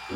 If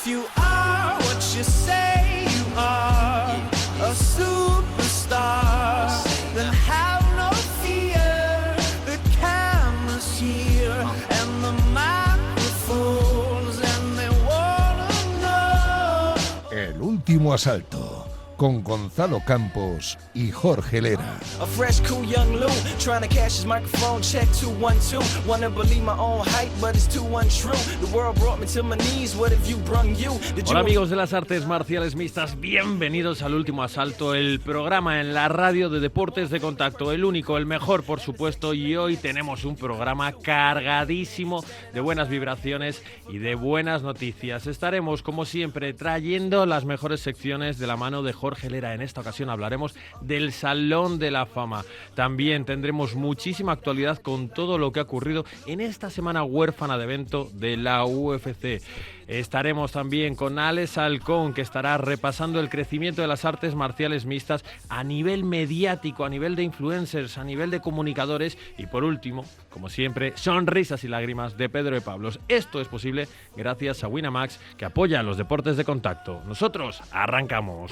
you are what you say you are, a superstar, then have no fear. The camera's here and the microphones and they wanna know. El último asalto, con Gonzalo Campos y Jorge Lera. A fresh, cool young Lou, trying to cash his microphone, check 212. Wanna believe my own hype, but it's too untrue. The world brought me to my knees, what have you brung you? Hola amigos de las artes marciales mixtas, bienvenidos al último asalto, el programa en la radio de deportes de contacto, el único, el mejor por supuesto, y hoy tenemos un programa cargadísimo de buenas vibraciones y de buenas noticias. Estaremos como siempre trayendo las mejores secciones de la mano de Jorge Lera. En esta ocasión hablaremos del Salón de la Fama. También tendremos muchísima actualidad con todo lo que ha ocurrido en esta semana huérfana de evento de la UFC. Estaremos también con Alex Halcón, que estará repasando el crecimiento de las artes marciales mixtas a nivel mediático, a nivel de influencers, a nivel de comunicadores y por último, como siempre, sonrisas y lágrimas de Pedro de Pablos. Esto es posible gracias a Winamax, que apoya a los deportes de contacto. Nosotros arrancamos.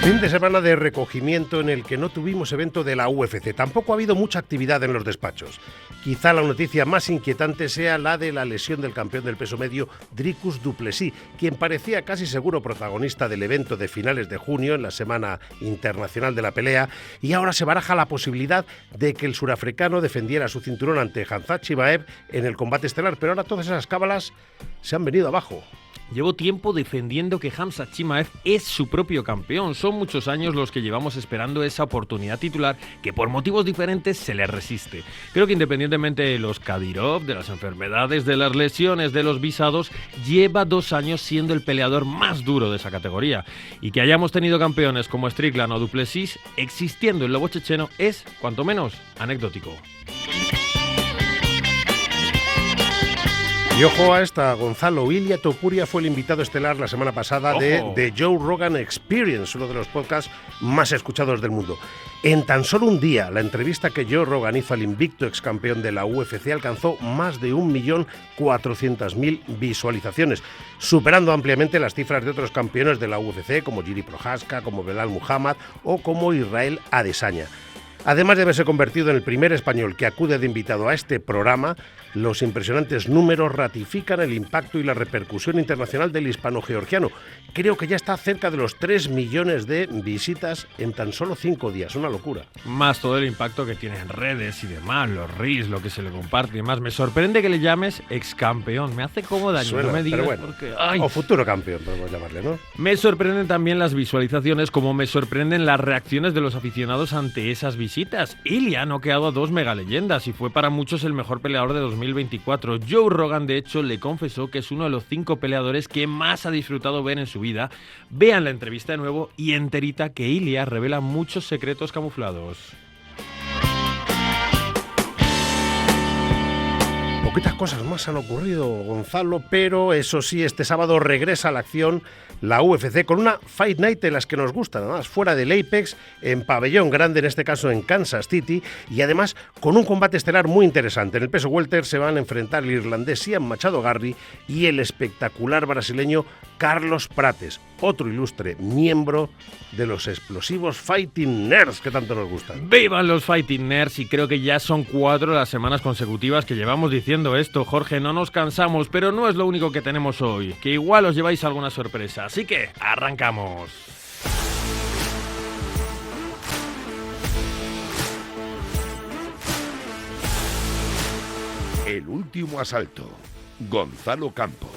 Fin de semana de recogimiento en el que no tuvimos evento de la UFC. Tampoco ha habido mucha actividad en los despachos. Quizá la noticia más inquietante sea la de la lesión del campeón del peso medio, Dricus du Plessis, quien parecía casi seguro protagonista del evento de finales de junio en la Semana Internacional de la Pelea, y ahora se baraja la posibilidad de que el surafricano defendiera su cinturón ante Khamzat Chimaev en el combate estelar, pero ahora todas esas cábalas se han venido abajo. Llevo tiempo defendiendo que Khamzat Chimaev es su propio campeón. Son muchos años los que llevamos esperando esa oportunidad titular que por motivos diferentes se le resiste. Creo que independientemente de los Kadyrov, de las enfermedades, de las lesiones, de los visados, lleva 2 años siendo el peleador más duro de esa categoría. Y que hayamos tenido campeones como Strickland o du Plessis existiendo el lobo checheno es, cuanto menos, anecdótico. Y ojo a esta, Gonzalo, Ilia Topuria fue el invitado estelar la semana pasada de The Joe Rogan Experience, uno de los podcasts más escuchados del mundo. En tan solo un día, la entrevista que Joe Rogan hizo al invicto ex campeón de la UFC alcanzó más de 1.400.000 visualizaciones, superando ampliamente las cifras de otros campeones de la UFC como Jiri Prochazka, como Belal Muhammad o como Israel Adesanya. Además de haberse convertido en el primer español que acude de invitado a este programa, los impresionantes números ratifican el impacto y la repercusión internacional del hispano-georgiano. Creo que ya está cerca de los 3 millones de visitas en tan solo 5 días, una locura. Más todo el impacto que tiene en redes y demás, los reels, lo que se le comparte y demás. Me sorprende que le llames ex campeón, me hace como daño, Suena, no me digas bueno, porque... O futuro campeón, podemos llamarle, ¿no? Me sorprenden también las visualizaciones, como me sorprenden las reacciones de los aficionados ante esas visitas. Ilia ha noqueado a 2 megaleyendas y fue para muchos el mejor peleador de 2024. Joe Rogan, de hecho, le confesó que es uno de los 5 peleadores que más ha disfrutado ver en su vida. Vean la entrevista de nuevo y enterita, que Ilia revela muchos secretos camuflados. Poquitas cosas más han ocurrido, Gonzalo, pero eso sí, este sábado regresa a la acción la UFC con una Fight Night de las que nos gustan, además fuera del Apex, en pabellón grande, en este caso en Kansas City, y además con un combate estelar muy interesante. En el peso welter se van a enfrentar el irlandés Ian Machado Garry y el espectacular brasileño Carlos Prates, otro ilustre miembro de los explosivos Fighting Nerds que tanto nos gustan. ¡Vivan los Fighting Nerds! Y creo que ya son 4 las semanas consecutivas que llevamos diciendo esto, Jorge, no nos cansamos, pero no es lo único que tenemos hoy, que igual os lleváis alguna sorpresa, así que arrancamos. El último asalto, Gonzalo Campos.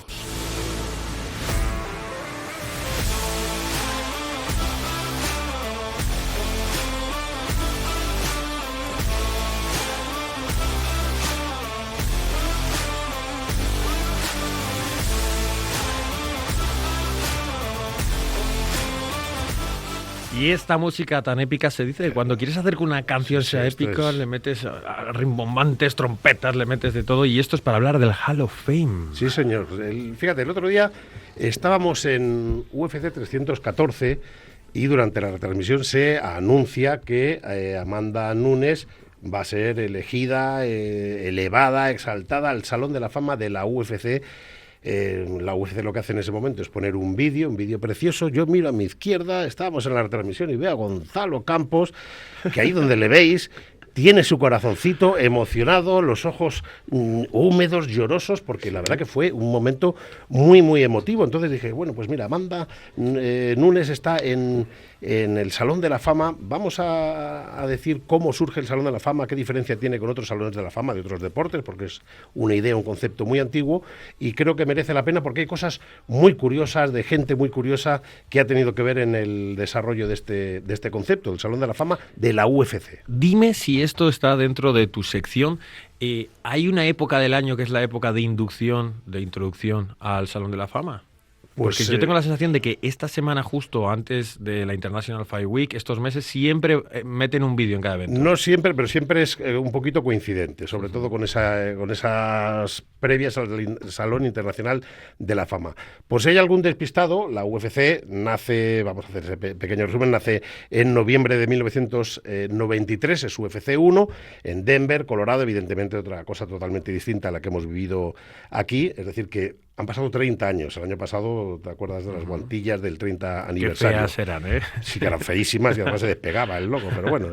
Y esta música tan épica se dice que cuando quieres hacer que una canción sea épica, le metes rimbombantes, trompetas, le metes de todo. Y esto es para hablar del Hall of Fame. Sí, señor. Fíjate, el otro día estábamos en UFC 314 y durante la retransmisión se anuncia que Amanda Nunes va a ser elegida, elevada, exaltada al Salón de la Fama de la UFC. La UFC lo que hace en ese momento es poner un vídeo precioso. Yo miro a mi izquierda, estábamos en la retransmisión y veo a Gonzalo Campos, que ahí donde le veis tiene su corazoncito emocionado, los ojos húmedos, llorosos, porque la verdad que fue un momento muy, muy emotivo. Entonces dije, bueno, pues mira, Amanda Nunes está en el Salón de la Fama. Vamos a decir cómo surge el Salón de la Fama, qué diferencia tiene con otros salones de la fama de otros deportes, porque es una idea, un concepto muy antiguo, y creo que merece la pena porque hay cosas muy curiosas, de gente muy curiosa que ha tenido que ver en el desarrollo de este concepto, el Salón de la Fama de la UFC. Dime si esto está dentro de tu sección. ¿Hay una época del año que es la época de introducción al Salón de la Fama? Pues, porque yo tengo la sensación de que esta semana, justo antes de la International Fight Week, estos meses siempre meten un vídeo en cada evento. No siempre, pero siempre es un poquito coincidente, sobre todo con esas previas al Salón Internacional de la Fama. Por si hay algún despistado, la UFC nace, vamos a hacer ese pequeño resumen, nace en noviembre de 1993, es UFC 1, en Denver, Colorado, evidentemente otra cosa totalmente distinta a la que hemos vivido aquí, es decir que han pasado 30 años. El año pasado, ¿te acuerdas de las guantillas del 30 aniversario? Qué feas eran, ¿eh? Sí, que eran feísimas y además se despegaba el logo, pero bueno,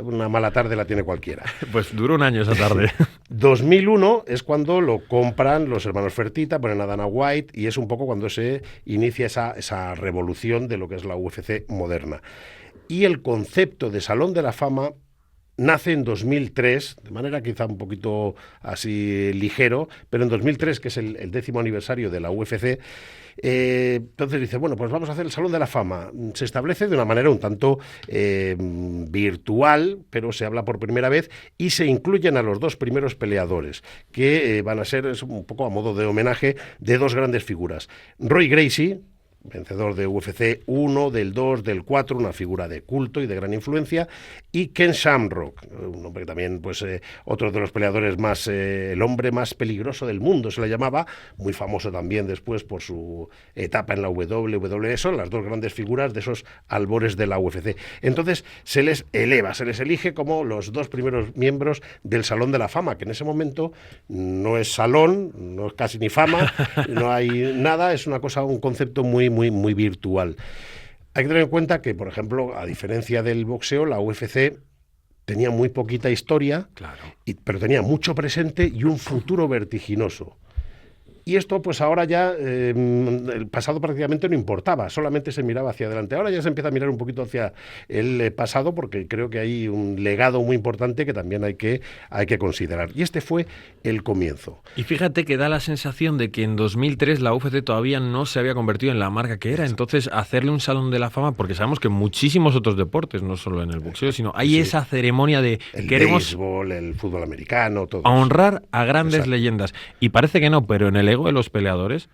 una mala tarde la tiene cualquiera. Pues duró un año esa tarde. 2001 es cuando lo compran los hermanos Fertitta, ponen a Dana White y es un poco cuando se inicia esa revolución de lo que es la UFC moderna. Y el concepto de Salón de la Fama nace en 2003, de manera quizá un poquito así ligero, pero en 2003, que es el 10º aniversario de la UFC, entonces dice, bueno, pues vamos a hacer el Salón de la Fama. Se establece de una manera un tanto virtual, pero se habla por primera vez y se incluyen a los dos primeros peleadores, que van a ser un poco a modo de homenaje de dos grandes figuras. Roy Gracie, vencedor de UFC 1, del 2, del 4, una figura de culto y de gran influencia, y Ken Shamrock, un hombre que también, pues, otro de los peleadores más, el hombre más peligroso del mundo se le llamaba, muy famoso también después por su etapa en la WWE, son las dos grandes figuras de esos albores de la UFC. Entonces se les eleva, se les elige como los dos primeros miembros del Salón de la Fama, que en ese momento no es salón, no es casi ni fama, no hay nada, es una cosa, un concepto muy virtual. Hay que tener en cuenta que, por ejemplo, a diferencia del boxeo, la UFC tenía muy poquita historia, claro, pero tenía mucho presente y un futuro vertiginoso. Y esto, pues ahora ya, el pasado prácticamente no importaba, solamente se miraba hacia adelante. Ahora ya se empieza a mirar un poquito hacia el pasado, porque creo que hay un legado muy importante que también hay que considerar. Y este fue el comienzo. Y fíjate que da la sensación de que en 2003 la UFC todavía no se había convertido en la marca que era. Entonces, hacerle un Salón de la Fama, porque sabemos que en muchísimos otros deportes, no solo en el boxeo, sino hay esa ceremonia de el queremos béisbol, el fútbol americano, todo. A honrar a grandes leyendas. Y parece que no, pero en el ego de los peleadores,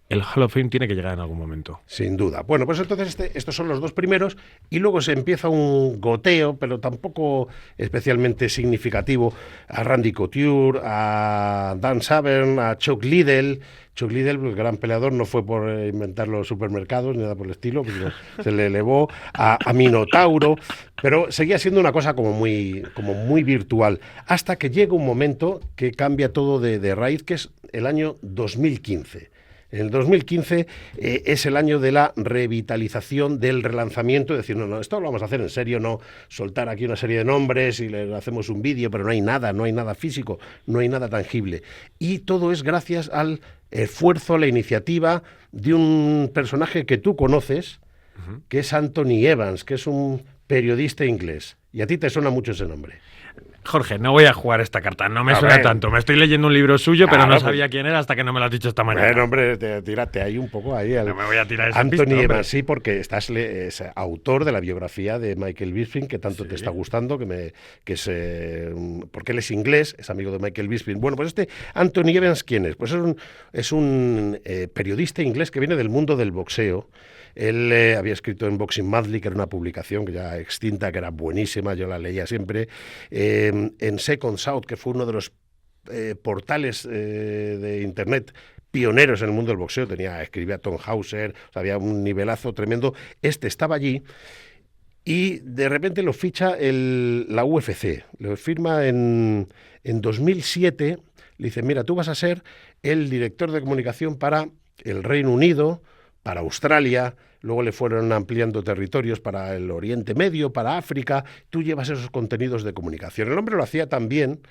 el Hall of Fame tiene que llegar en algún momento. Sin duda. Bueno, pues entonces estos son los dos primeros y luego se empieza un goteo, pero tampoco especialmente significativo, a Randy Couture, a Dan Severn, a Chuck Liddell. Chuck Liddell, el gran peleador, no fue por inventar los supermercados ni nada por el estilo, se le elevó a Minotauro, pero seguía siendo una cosa como muy virtual, hasta que llega un momento que cambia todo de raíz, que es el año 2015. El 2015 es el año de la revitalización, del relanzamiento, es decir, no, esto lo vamos a hacer en serio, no soltar aquí una serie de nombres y le hacemos un vídeo, pero no hay nada físico, no hay nada tangible. Y todo es gracias al esfuerzo, a la iniciativa de un personaje que tú conoces, que es Anthony Evans, que es un periodista inglés. Y a ti te suena mucho ese nombre. Jorge, no voy a jugar esta carta, no me suena tanto. Me estoy leyendo un libro suyo, pero no sabía quién era hasta que no me lo has dicho esta mañana. Bueno, hombre, tírate ahí un poco ahí. No me voy a tirar ese Anthony pisto, Evans, sí, porque es autor de la biografía de Michael Bisping, que tanto te está gustando, porque él es inglés, es amigo de Michael Bisping. Bueno, pues Anthony Evans, ¿quién es? Pues es un periodista inglés que viene del mundo del boxeo. Él había escrito en Boxing Monthly, que era una publicación que ya extinta, que era buenísima, yo la leía siempre, en Second South, que fue uno de los portales de Internet pioneros en el mundo del boxeo, escribía Tom Hauser, o sea, había un nivelazo tremendo. Este estaba allí y de repente lo ficha la UFC, lo firma en 2007, le dice, mira, tú vas a ser el director de comunicación para el Reino Unido, para Australia, luego le fueron ampliando territorios para el Oriente Medio, para África, tú llevas esos contenidos de comunicación. El hombre lo hacía tan bien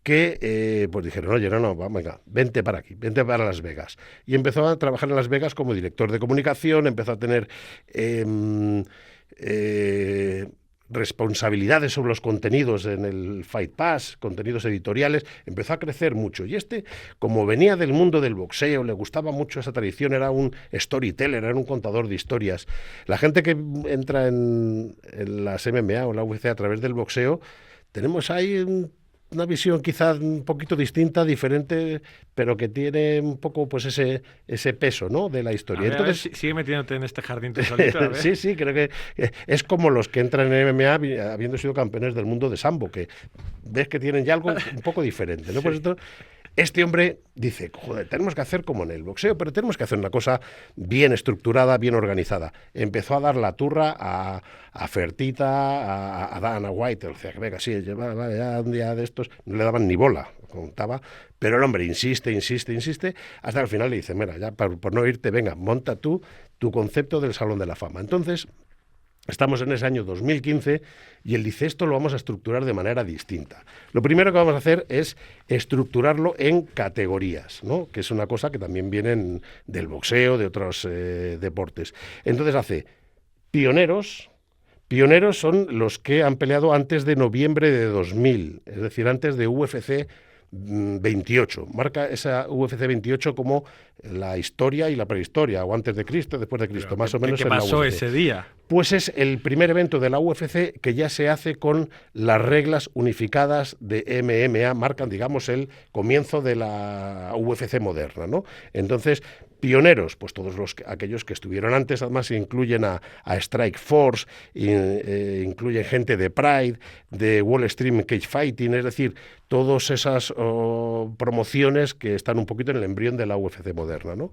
que pues dijeron, oye, no, venga, vente para aquí, vente para Las Vegas. Y empezó a trabajar en Las Vegas como director de comunicación, empezó a tener responsabilidades sobre los contenidos en el Fight Pass, contenidos editoriales, empezó a crecer mucho. Y como venía del mundo del boxeo, le gustaba mucho esa tradición, era un storyteller, era un contador de historias. La gente que entra en las MMA o la UFC a través del boxeo, tenemos ahí una visión quizás un poquito distinta, diferente, pero que tiene un poco pues ese peso, ¿no?, de la historia. Entonces, sigue metiéndote en este jardín tú solito. A ver. Sí, creo que es como los que entran en MMA habiendo sido campeones del mundo de sambo, que ves que tienen ya algo un poco diferente, ¿no? Sí. Por esto, este hombre dice, joder, tenemos que hacer como en el boxeo, pero tenemos que hacer una cosa bien estructurada, bien organizada. Empezó a dar la turra a Fertita, a Dana White, o sea, que venga, sí, ya un día de estos no le daban ni bola, contaba, pero el hombre insiste, hasta que al final le dice, mira, ya por no irte, venga, monta tú tu concepto del Salón de la Fama. Entonces, estamos en ese año 2015 y él dice, esto lo vamos a estructurar de manera distinta. Lo primero que vamos a hacer es estructurarlo en categorías, ¿no?, que es una cosa que también viene del boxeo, de otros deportes. Entonces hace pioneros. Pioneros son los que han peleado antes de noviembre de 2000, es decir, antes de UFC 28. Marca esa UFC 28 como la historia y la prehistoria, o antes de Cristo, después de Cristo, más o menos. ¿Qué pasó ese día? Pues es el primer evento de la UFC que ya se hace con las reglas unificadas de MMA, marcan, digamos, el comienzo de la UFC moderna, ¿no? Entonces, pioneros, pues todos aquellos que estuvieron antes, además incluyen a Strike Force, incluyen gente de Pride, de Wall Street Cage Fighting, es decir, todas esas promociones que están un poquito en el embrión de la UFC moderna, ¿no?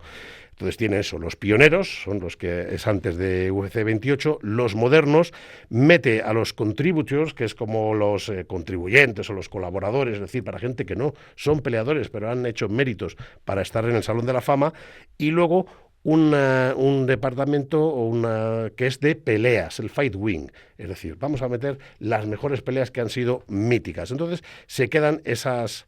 Entonces tiene eso, los pioneros, son los que es antes de UFC 28, los modernos, mete a los contributors, que es como los contribuyentes o los colaboradores, es decir, para gente que no son peleadores, pero han hecho méritos para estar en el Salón de la Fama, y luego un departamento que es de peleas, el Fight Wing, es decir, vamos a meter las mejores peleas que han sido míticas. Entonces se quedan esas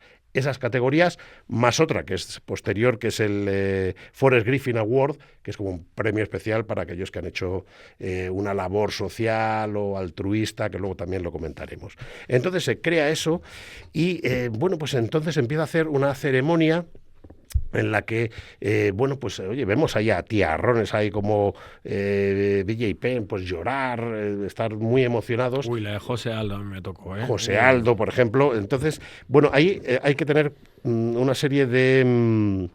categorías, más otra que es posterior, que es el Forrest Griffin Award, que es como un premio especial para aquellos que han hecho una labor social o altruista, que luego también lo comentaremos. Entonces se crea eso y, pues entonces empieza a hacer una ceremonia en la que, vemos ahí a tiarrones ahí como BJ Penn, pues llorar, estar muy emocionados. Uy, la de José Aldo a mí me tocó, ¿eh? José Aldo, por ejemplo. Entonces, ahí hay que tener una serie de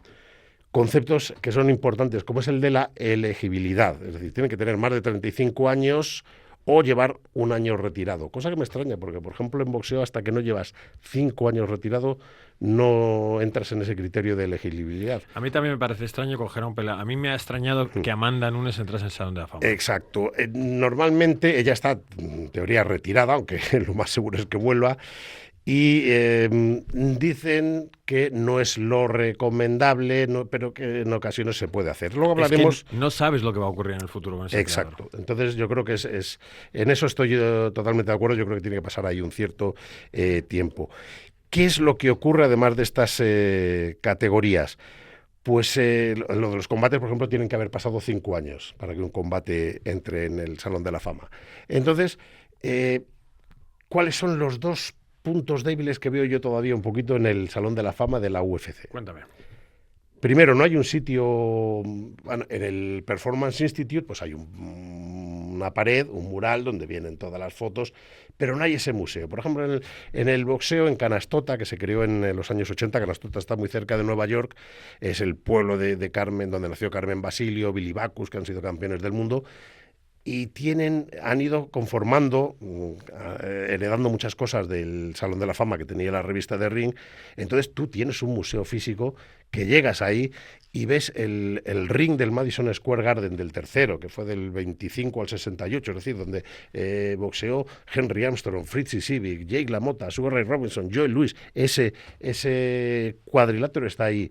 conceptos que son importantes, como es el de la elegibilidad. Es decir, tienen que tener más de 35 años o llevar un año retirado. Cosa que me extraña, porque, por ejemplo, en boxeo, hasta que no llevas 5 años retirado, no entras en ese criterio de elegibilidad. A mí también me parece extraño coger a un peleador. A mí me ha extrañado que Amanda Nunes entrase en el Salón de la Fama. Exacto. Normalmente ella está, en teoría, retirada, aunque lo más seguro es que vuelva. Y dicen que no es lo recomendable, pero que en ocasiones se puede hacer. Luego hablaremos. Es que no sabes lo que va a ocurrir en el futuro con ese Exacto. peleador. Entonces yo creo que en eso estoy totalmente de acuerdo. Yo creo que tiene que pasar ahí un cierto tiempo. ¿Qué es lo que ocurre además de estas categorías? Pues lo de los combates, por ejemplo, tienen que haber pasado 5 años para que un combate entre en el Salón de la Fama. Entonces, ¿cuáles son los dos puntos débiles que veo yo todavía un poquito en el Salón de la Fama de la UFC? Cuéntame. Primero, no hay un sitio, en el Performance Institute, pues hay una una pared, un mural donde vienen todas las fotos, pero no hay ese museo. Por ejemplo, en el boxeo en Canastota, que se creó en los años 80, Canastota está muy cerca de Nueva York, es el pueblo de Carmen, donde nació Carmen Basilio, Billy Backus, que han sido campeones del mundo, y han ido conformando, heredando muchas cosas del Salón de la Fama que tenía la revista de Ring. Entonces tú tienes un museo físico que llegas ahí y ves el ring del Madison Square Garden del tercero, que fue del 25 al 68, es decir, donde boxeó Henry Armstrong, Fritzy Civic, Jake LaMotta, Sugar Ray Robinson, Joe Louis. Ese cuadrilátero está ahí.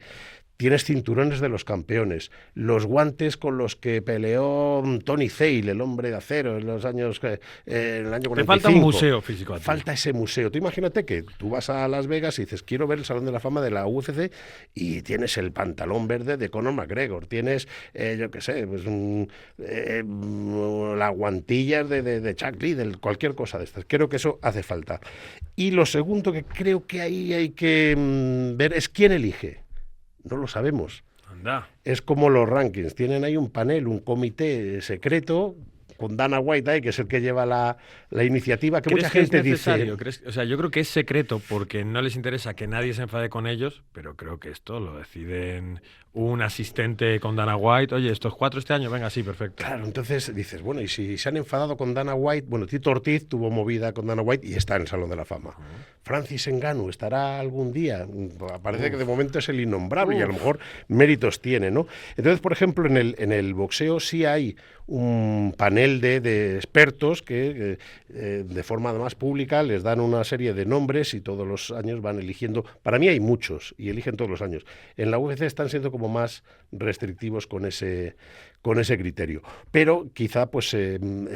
Tienes cinturones de los campeones, los guantes con los que peleó Tony Zale, el hombre de acero, en los años en el año 45. Te falta un museo físico a ti. Falta ese museo. Tú imagínate que tú vas a Las Vegas y dices, quiero ver el Salón de la Fama de la UFC, y tienes el pantalón verde de Conor McGregor, tienes, yo qué sé, pues las guantillas de Chuck Liddell, cualquier cosa de estas. Creo que eso hace falta. Y lo segundo que creo que ahí hay que ver es quién elige. No lo sabemos. Anda. Es como los rankings. Tienen ahí un panel, un comité secreto con Dana White ahí, que es el que lleva la iniciativa, que mucha gente dice... O sea, yo creo que es secreto porque no les interesa que nadie se enfade con ellos, pero creo que esto lo deciden un asistente con Dana White. Oye, estos 4 este año, venga, sí, perfecto. Claro, entonces dices, bueno, y si se han enfadado con Dana White, bueno, Tito Ortiz tuvo movida con Dana White y está en el Salón de la Fama. Francis Ngannou estará algún día. Parece que de momento es el innombrable y a lo mejor méritos tiene, ¿no? Entonces, por ejemplo, en el boxeo sí hay un panel de expertos que de forma además pública les dan una serie de nombres y todos los años van eligiendo. Para mí hay muchos y eligen todos los años. En la UFC están siendo como más restrictivos con ese criterio, pero quizá pues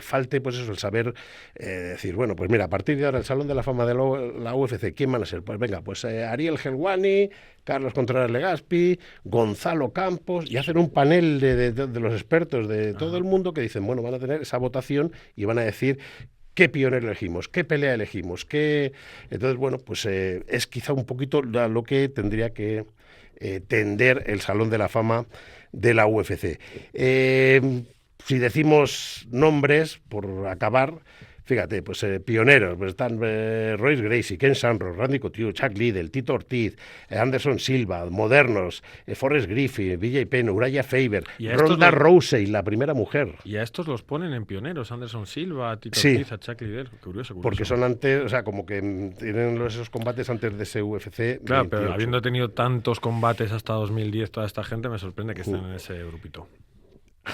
falte pues eso, el saber decir, bueno, pues mira, a partir de ahora el Salón de la Fama de la UFC, ¿quién van a ser? Pues venga, pues Ariel Helwani, Carlos Contreras Legaspi, Gonzalo Campos, y hacen un panel de los expertos de todo el mundo que dicen, bueno, van a tener esa votación y van a decir qué pionero elegimos, qué pelea elegimos, qué... Entonces, bueno, pues es quizá un poquito lo que tendría que tender el Salón de la Fama de la UFC. Si decimos nombres, por acabar, fíjate, pues pioneros, pues están Royce Gracie, Ken Shamrock, Randy Couture, Chuck Liddell, Tito Ortiz, Anderson Silva, modernos, Forrest Griffin, BJ Penn, Uriah Faber, Ronda Rousey, la primera mujer. Y a estos los ponen en pioneros, Anderson Silva, Tito Ortiz, a Chuck Liddell. Curioso. Porque son antes, o sea, como que tienen esos combates antes de ese UFC. Claro, 28. pero habiendo tenido tantos combates hasta 2010 toda esta gente, me sorprende que estén en ese grupito.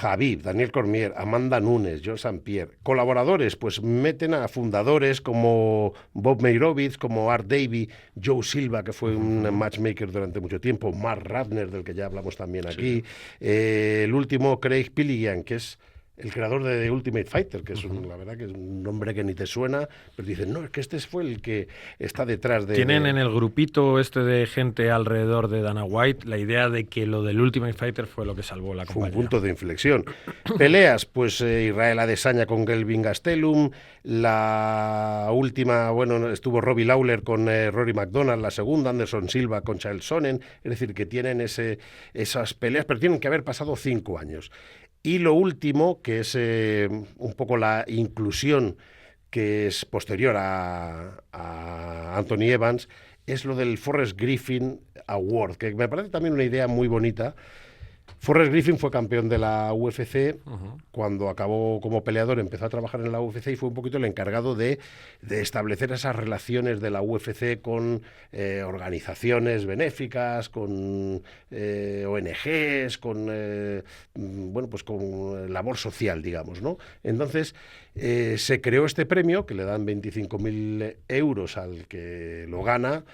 Khabib, Daniel Cormier, Amanda Nunes, George St. Pierre. Colaboradores, pues meten a fundadores como Bob Meyrovitz, como Art Davey, Joe Silva, que fue un matchmaker durante mucho tiempo, Mark Ratner, del que ya hablamos también aquí, el último Craig Pilligan, que es el creador de The Ultimate Fighter, que es la verdad que es un nombre que ni te suena, pero dicen, no, es que este fue el que está detrás de... Tienen en el grupito este de gente alrededor de Dana White la idea de que lo del Ultimate Fighter fue lo que salvó la compañía. Fue un punto de inflexión. Peleas, pues Israel Adesanya con Gelvin Gastelum, la última, bueno, estuvo Robbie Lawler con Rory McDonald, la segunda, Anderson Silva con Chael Sonnen, es decir, que tienen esas peleas, pero tienen que haber pasado 5 años. Y lo último, que es un poco la inclusión que es posterior a Anthony Evans, es lo del Forrest Griffin Award, que me parece también una idea muy bonita. Forrest Griffin fue campeón de la UFC, cuando acabó como peleador empezó a trabajar en la UFC y fue un poquito el encargado de establecer esas relaciones de la UFC con organizaciones benéficas, con ONGs, con bueno, pues con labor social, digamos, ¿no? Entonces se creó este premio que le dan 25.000 euros al que lo gana,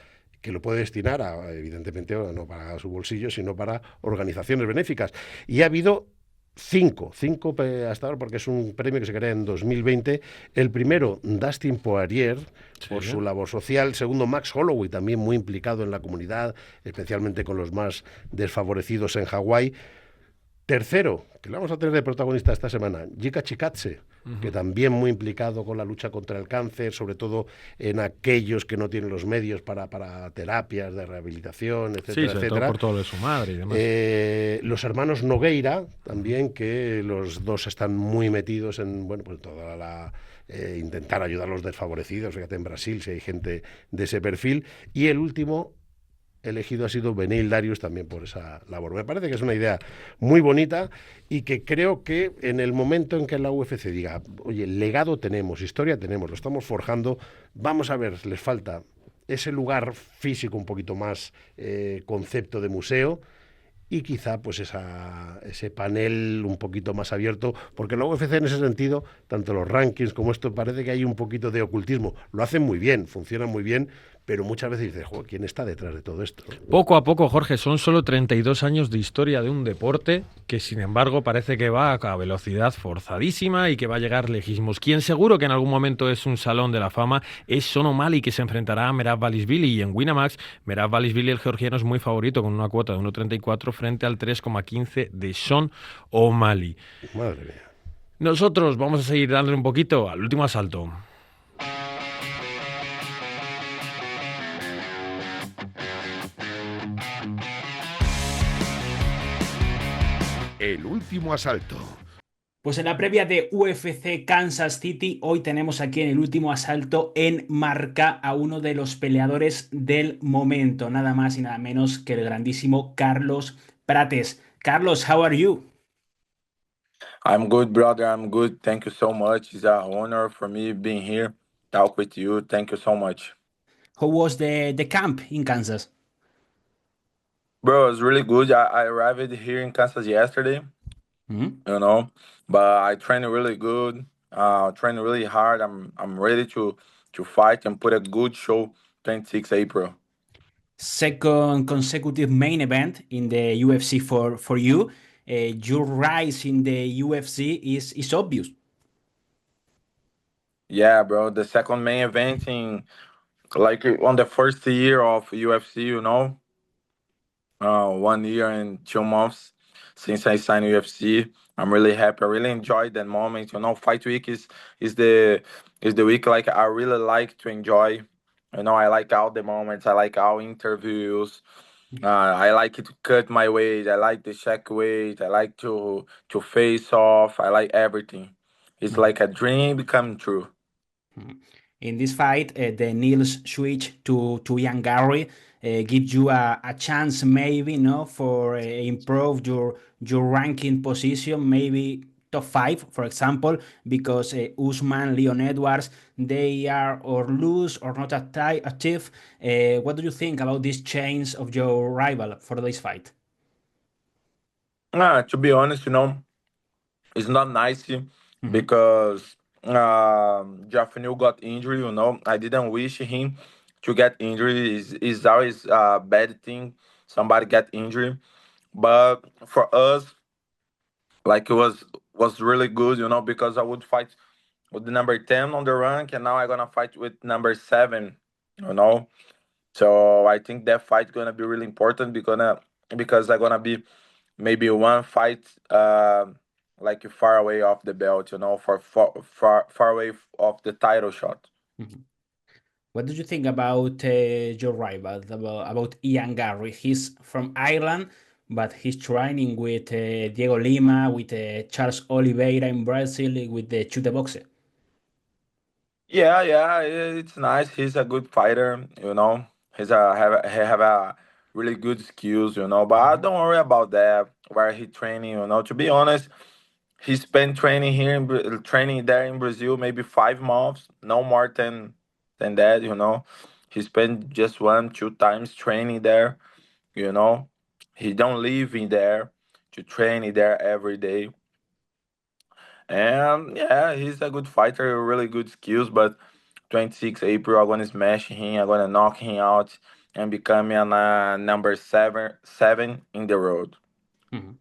que lo puede destinar a, evidentemente, no para su bolsillo, sino para organizaciones benéficas. Y ha habido 5 hasta ahora, porque es un premio que se crea en 2020. El primero, Dustin Poirier, por su labor social. Segundo, Max Holloway, también muy implicado en la comunidad, especialmente con los más desfavorecidos en Hawái. Tercero, que lo vamos a tener de protagonista esta semana, Jika Chikadze, que también muy implicado con la lucha contra el cáncer, sobre todo en aquellos que no tienen los medios para terapias de rehabilitación, etcétera, Sí, sobre todo etcétera. por todo lo de su madre y demás. Los hermanos Nogueira, también, que los dos están muy metidos en, bueno, pues toda la intentar ayudar a los desfavorecidos. Fíjate, en Brasil si hay gente de ese perfil. Y el último elegido ha sido Beneil Darius, también por esa labor. Me parece que es una idea muy bonita y que creo que en el momento en que la UFC diga, oye, legado tenemos, historia tenemos, lo estamos forjando, vamos a ver, les falta ese lugar físico un poquito más concepto de museo, y quizá pues ese panel un poquito más abierto, porque la UFC en ese sentido, tanto los rankings como esto, parece que hay un poquito de ocultismo. Lo hacen muy bien, funcionan muy bien, pero muchas veces dices, ¿quién está detrás de todo esto? Poco a poco, Jorge, son solo 32 años de historia de un deporte que, sin embargo, parece que va a velocidad forzadísima y que va a llegar lejísimos. Quien seguro que en algún momento es un salón de la fama es Sean O'Malley, que se enfrentará a Merab Dvalishvili, y en Winamax, Merab Dvalishvili, el georgiano, es muy favorito con una cuota de 1,34 frente al 3,15 de Sean O'Malley. Madre mía. Nosotros vamos a seguir dándole un poquito al último asalto. El último asalto. Pues en la previa de UFC Kansas City, hoy tenemos aquí en el último asalto en marca a uno de los peleadores del momento, nada más y nada menos que el grandísimo Carlos Prates. Carlos, how are you? I'm good, brother. I'm good. Thank you so much. It's an honor for me being here, talk with you. Thank you so much. How was the camp in Kansas? Bro, it was really good. I arrived here in Kansas yesterday, Mhm. but I trained really good, trained really hard. I'm ready to fight and put a good show 26 April. Second consecutive main event in the UFC for you. Your rise in the UFC is obvious. Yeah, bro. The second main event in like on the first year of UFC, 1 year and 2 months since I signed UFC. I'm really happy. I really enjoyed that moment. Fight week is the week like I really like to enjoy. I like all the moments. I like all interviews. I like to cut my weight. I like the check weight. I like to face off. I like everything. It's like a dream come true. In this fight, the Nils switch to Ian Garry gives you a chance, maybe, no, for improve your ranking position, maybe top 5, for example, because Usman, Leon Edwards, they are or lose or not active. What do you think about this change of your rival for this fight? To be honest, it's not nice Mhm. because Jeff New got injured. I didn't wish him to get injured. Is always a bad thing. Somebody get injured, but for us, like it was really good. Because I would fight with the number 10 on the rank, and now I'm gonna fight with number 7. You know, so I think that fight gonna be really important because I'm gonna be maybe one fight like far away off the belt, for far away off the title shot. Mhm. What do you think about your rival, about Ian Garry? He's from Ireland, but he's training with Diego Lima, with Charles Oliveira in Brazil, with the Chute Boxe. Yeah, yeah, it's nice. He's a good fighter. He have a really good skills. But I don't worry about that. Where he training, To be honest, he spent training here training there in Brazil maybe 5 months, no more than that. He spent just 1, 2 times training there. You know, he don't live in there to train in there every day. And yeah, he's a good fighter, really good skills. But 26 April, I'm gonna smash him. I'm gonna knock him out and become a number seven in the road. Mhm.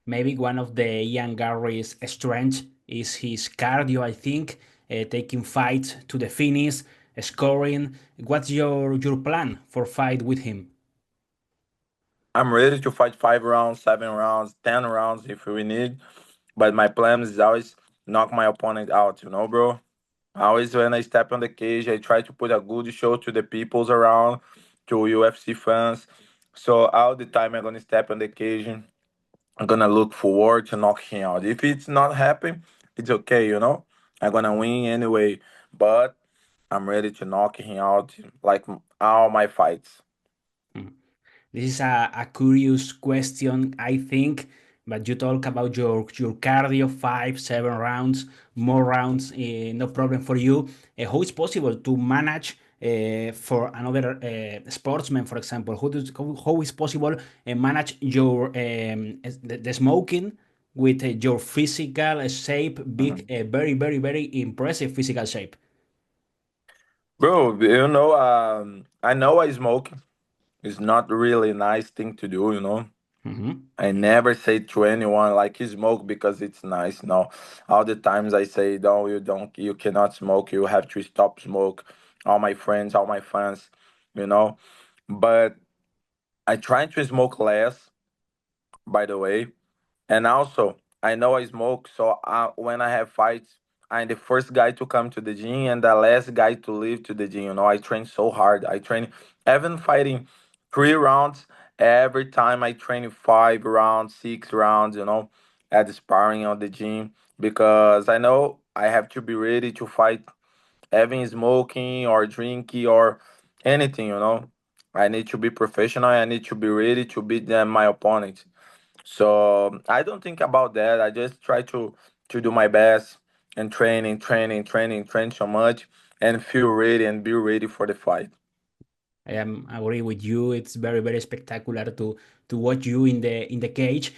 Maybe one of the Ian Garry's strengths is his cardio, I think, taking fights to the finish, scoring. What's your plan for fight with him? I'm ready to fight 5 rounds, 7 rounds, 10 rounds if we need. But my plan is always knock my opponent out, bro. Always when I step on the cage, I try to put a good show to the peoples around, to UFC fans. So all the time I'm gonna step on the cage, I'm gonna look forward to knock him out. If it's not happening, it's okay. I'm gonna win anyway. But I'm ready to knock him out like all my fights. Mm. This is a curious question, I think, but you talk about your cardio, 5, 7 rounds, more rounds, no problem for you. How is possible to manage for another sportsman, for example? How is possible manage your the smoking with your physical shape, big, Mhm. very, very, very impressive physical shape? Bro, I know I smoke. It's not really a nice thing to do. Mhm. I never say to anyone like you smoke because it's nice. No, all the times I say no, you cannot smoke. You have to stop smoke. All my friends, all my fans, you know. But I try to smoke less, by the way. And also, I know I smoke, so when I have fights, I'm the first guy to come to the gym and the last guy to leave to the gym. I train so hard. I train even fighting 3 rounds. Every time I train 5 rounds, 6 rounds, at the sparring on the gym because I know I have to be ready to fight, having smoking or drinking or anything. I need to be professional. I need to be ready to beat my opponent. So I don't think about that. I just try to do my best and train so much and feel ready and be ready for the fight. I am agree with you. It's very very spectacular to watch you in the cage.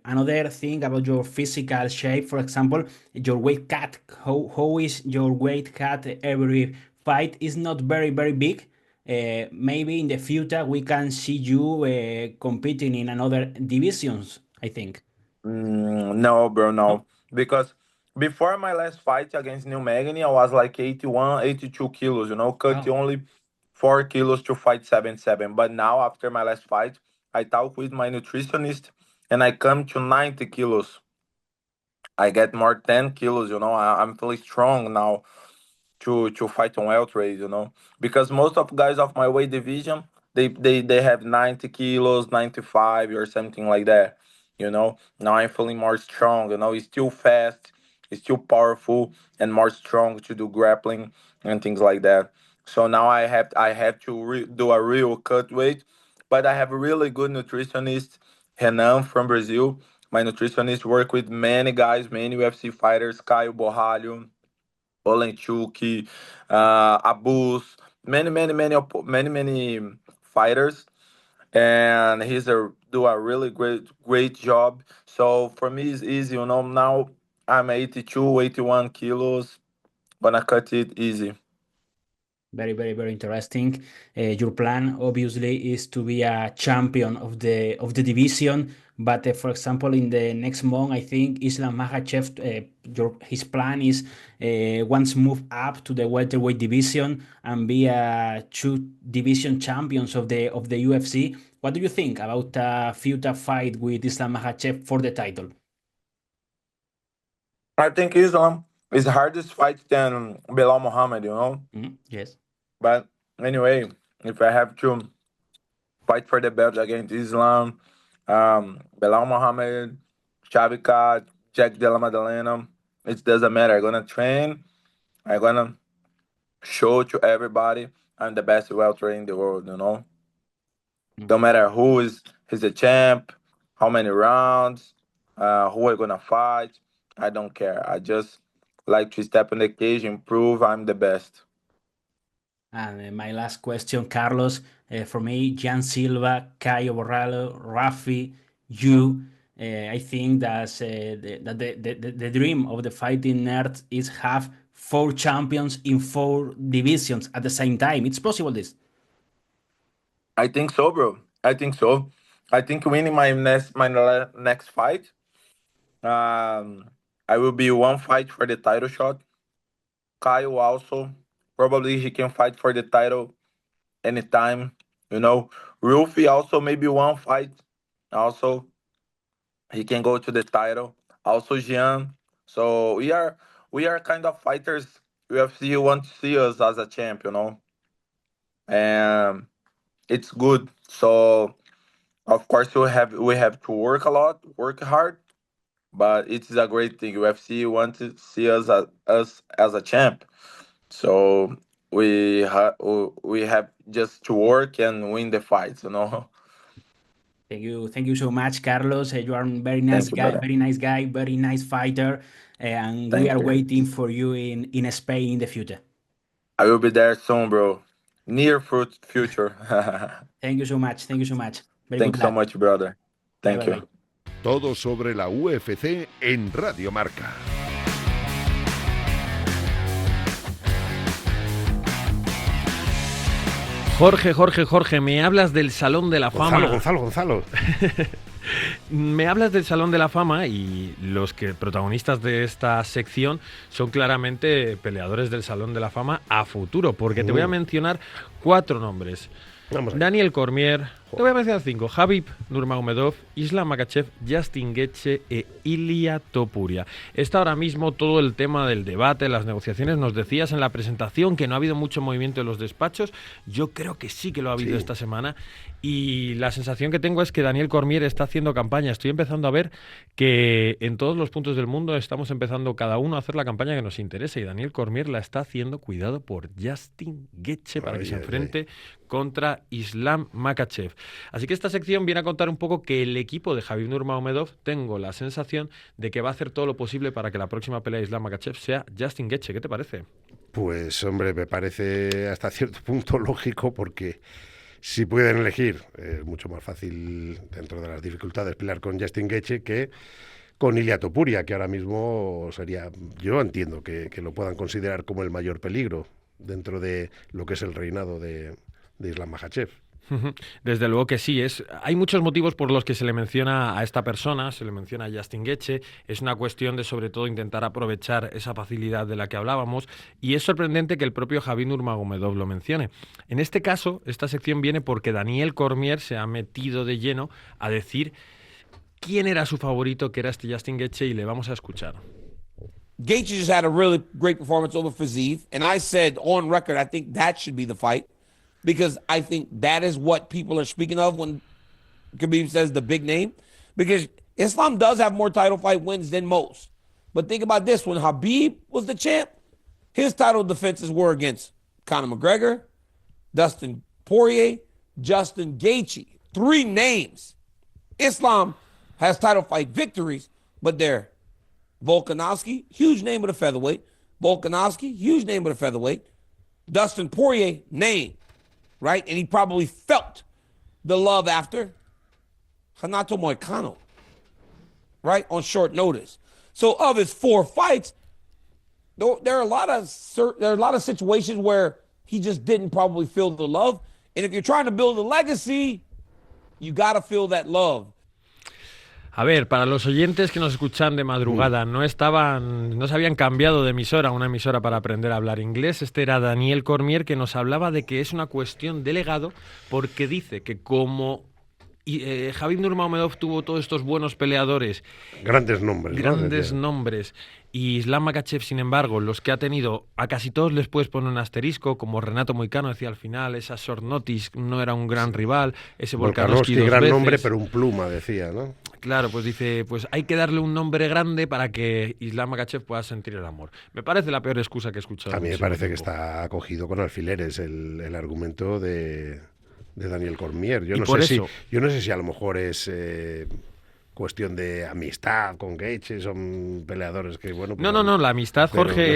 Another thing about your physical shape, for example, your weight cut. How is your weight cut every fight? Is not very very big. Maybe in the future we can see you competing in another divisions. I think. No, bro, No. no. Because before my last fight against New Magny, I was like 81, 82 kilos, cut Oh. only 4 kilos to fight 77. But now, after my last fight, I talk with my nutritionist and I come to 90 kilos. I get more 10 kilos, I'm feeling strong now to fight on welterweight. Because most of guys of my weight division, they have 90 kilos, 95 or something like that. Now I'm feeling more strong. It's still fast, it's still powerful and more strong to do grappling and things like that. So now I have to do a real cut weight, but I have a really good nutritionist, Renan from Brazil. My nutritionist work with many guys, many UFC fighters, Caio Borralho, Olenchuk, Abus, many fighters, and do a really great job. So for me, it's easy. Now I'm 82, 81 kilos, gonna cut it easy. Very, very, very interesting. Your plan obviously is to be a champion of the division, but for example, in the next month, I think Islam Makhachev, his plan is once move up to the welterweight division and be a two division champions of the UFC. What do you think about a future fight with Islam Makhachev for the title? I think Islam is hardest fight than Belal Muhammad. Mhm. Yes. But anyway, if I have to fight for the belt against Islam, Belal Muhammad, Shavkat, Jack Della Maddalena. It doesn't matter. I'm gonna train. I'm gonna show to everybody I'm the best welter in the world. No matter who's the champ, how many rounds, who we're gonna fight. I don't care. I just like to step in the cage and prove I'm the best. And my last question, Carlos, for me, Jan Silva, Caio Borralho, Rafi, you. I think the dream of the fighting nerd is have four champions in four divisions at the same time. It's possible this. I think so, bro. I think so. I think winning my next fight, um, I will be one fight for the title shot. Kyle also probably he can fight for the title anytime. You know, Rufi also maybe one fight. Also, he can go to the title. Also, Jean. So we are kind of fighters. UFC want to see us as a champ, and it's good. So of course we have to work a lot, work hard, but it is a great thing. UFC want to see us as a champ. So we have just to work and win the fights. Thank you so much, Carlos. You are a very nice Thank you, guy, brother. very nice fighter, and we Thank are you. waiting for you in Spain in the future. I will be there soon, bro. Near future. Thank you so much. Thank you so much. Very Thanks good so luck. much, brother. Bye, Thank bye, you. bye. Todo sobre la UFC en Radio Marca. Jorge, me hablas del Salón de la Fama. Gonzalo. Me hablas del Salón de la Fama y los protagonistas de esta sección son claramente peleadores del Salón de la Fama a futuro, porque te voy a mencionar 4 nombres. Vamos allá. Daniel Cormier, te voy a mencionar 5. Khabib Nurmagomedov, Islam Makhachev, Justin Gaethje e Ilia Topuria. Está ahora mismo todo el tema del debate, las negociaciones. Nos decías en la presentación que no ha habido mucho movimiento en los despachos. Yo creo que sí que lo ha habido esta semana. Y la sensación que tengo es que Daniel Cormier está haciendo campaña. Estoy empezando a ver que en todos los puntos del mundo estamos empezando cada uno a hacer la campaña que nos interesa. Y Daniel Cormier la está haciendo, cuidado, por Justin Gaethje para que se enfrente contra Islam Makhachev. Así que esta sección viene a contar un poco que el equipo de Khabib Nurmagomedov, tengo la sensación de que va a hacer todo lo posible para que la próxima pelea de Islam Makhachev sea Justin Gaethje. ¿Qué te parece? Pues hombre, me parece hasta cierto punto lógico, porque si pueden elegir, es mucho más fácil dentro de las dificultades pelear con Justin Gaethje que con Ilia Topuria, que ahora mismo sería, yo entiendo que lo puedan considerar como el mayor peligro dentro de lo que es el reinado de Islam Makhachev. Desde luego que sí. Hay muchos motivos por los que se le menciona a esta persona, se le menciona a Justin Gaethje. Es una cuestión de, sobre todo, intentar aprovechar esa facilidad de la que hablábamos, y es sorprendente que el propio Khabib Nurmagomedov lo mencione. En este caso, esta sección viene porque Daniel Cormier se ha metido de lleno a decir quién era su favorito, que era este Justin Gaethje, y le vamos a escuchar. Gaethje just had a really great performance over Fiziev, and I said on record I think that should be the fight, because I think that is what people are speaking of when Khabib says the big name, because Islam does have more title fight wins than most. But think about this, when Khabib was the champ, his title defenses were against Conor McGregor, Dustin Poirier, Justin Gaethje. 3 names. Islam has title fight victories, but they're Volkanovski, huge name of the featherweight. Volkanovski, huge name of the featherweight. Dustin Poirier, name, right? And he probably felt the love after Renato Moicano, right? On short notice. So of his 4 fights, there are a lot of situations where he just didn't probably feel the love. And if you're trying to build a legacy, you got to feel that love. A ver, para los oyentes que nos escuchan de madrugada, no se habían cambiado de emisora a una emisora para aprender a hablar inglés. Este era Daniel Cormier, que nos hablaba de que es una cuestión de legado, porque dice que como Khabib Nurmagomedov tuvo todos estos buenos peleadores, Grandes nombres, y Islam Makhachev, sin embargo, los que ha tenido, a casi todos les puedes poner un asterisco, como Renato Moicano decía al final, esa short notice no era un gran rival, ese Volkanovski 2 gran veces. nombre, pero un pluma, decía, ¿no? Claro, pues dice, pues hay que darle un nombre grande para que Islam Makhachev pueda sentir el amor. Me parece la peor excusa que he escuchado. A mí me parece que está cogido con alfileres el argumento de Daniel Cormier. Yo no sé si a lo mejor es cuestión de amistad con Gaethje, son peleadores que, bueno... Pues, no, la amistad, Jorge, no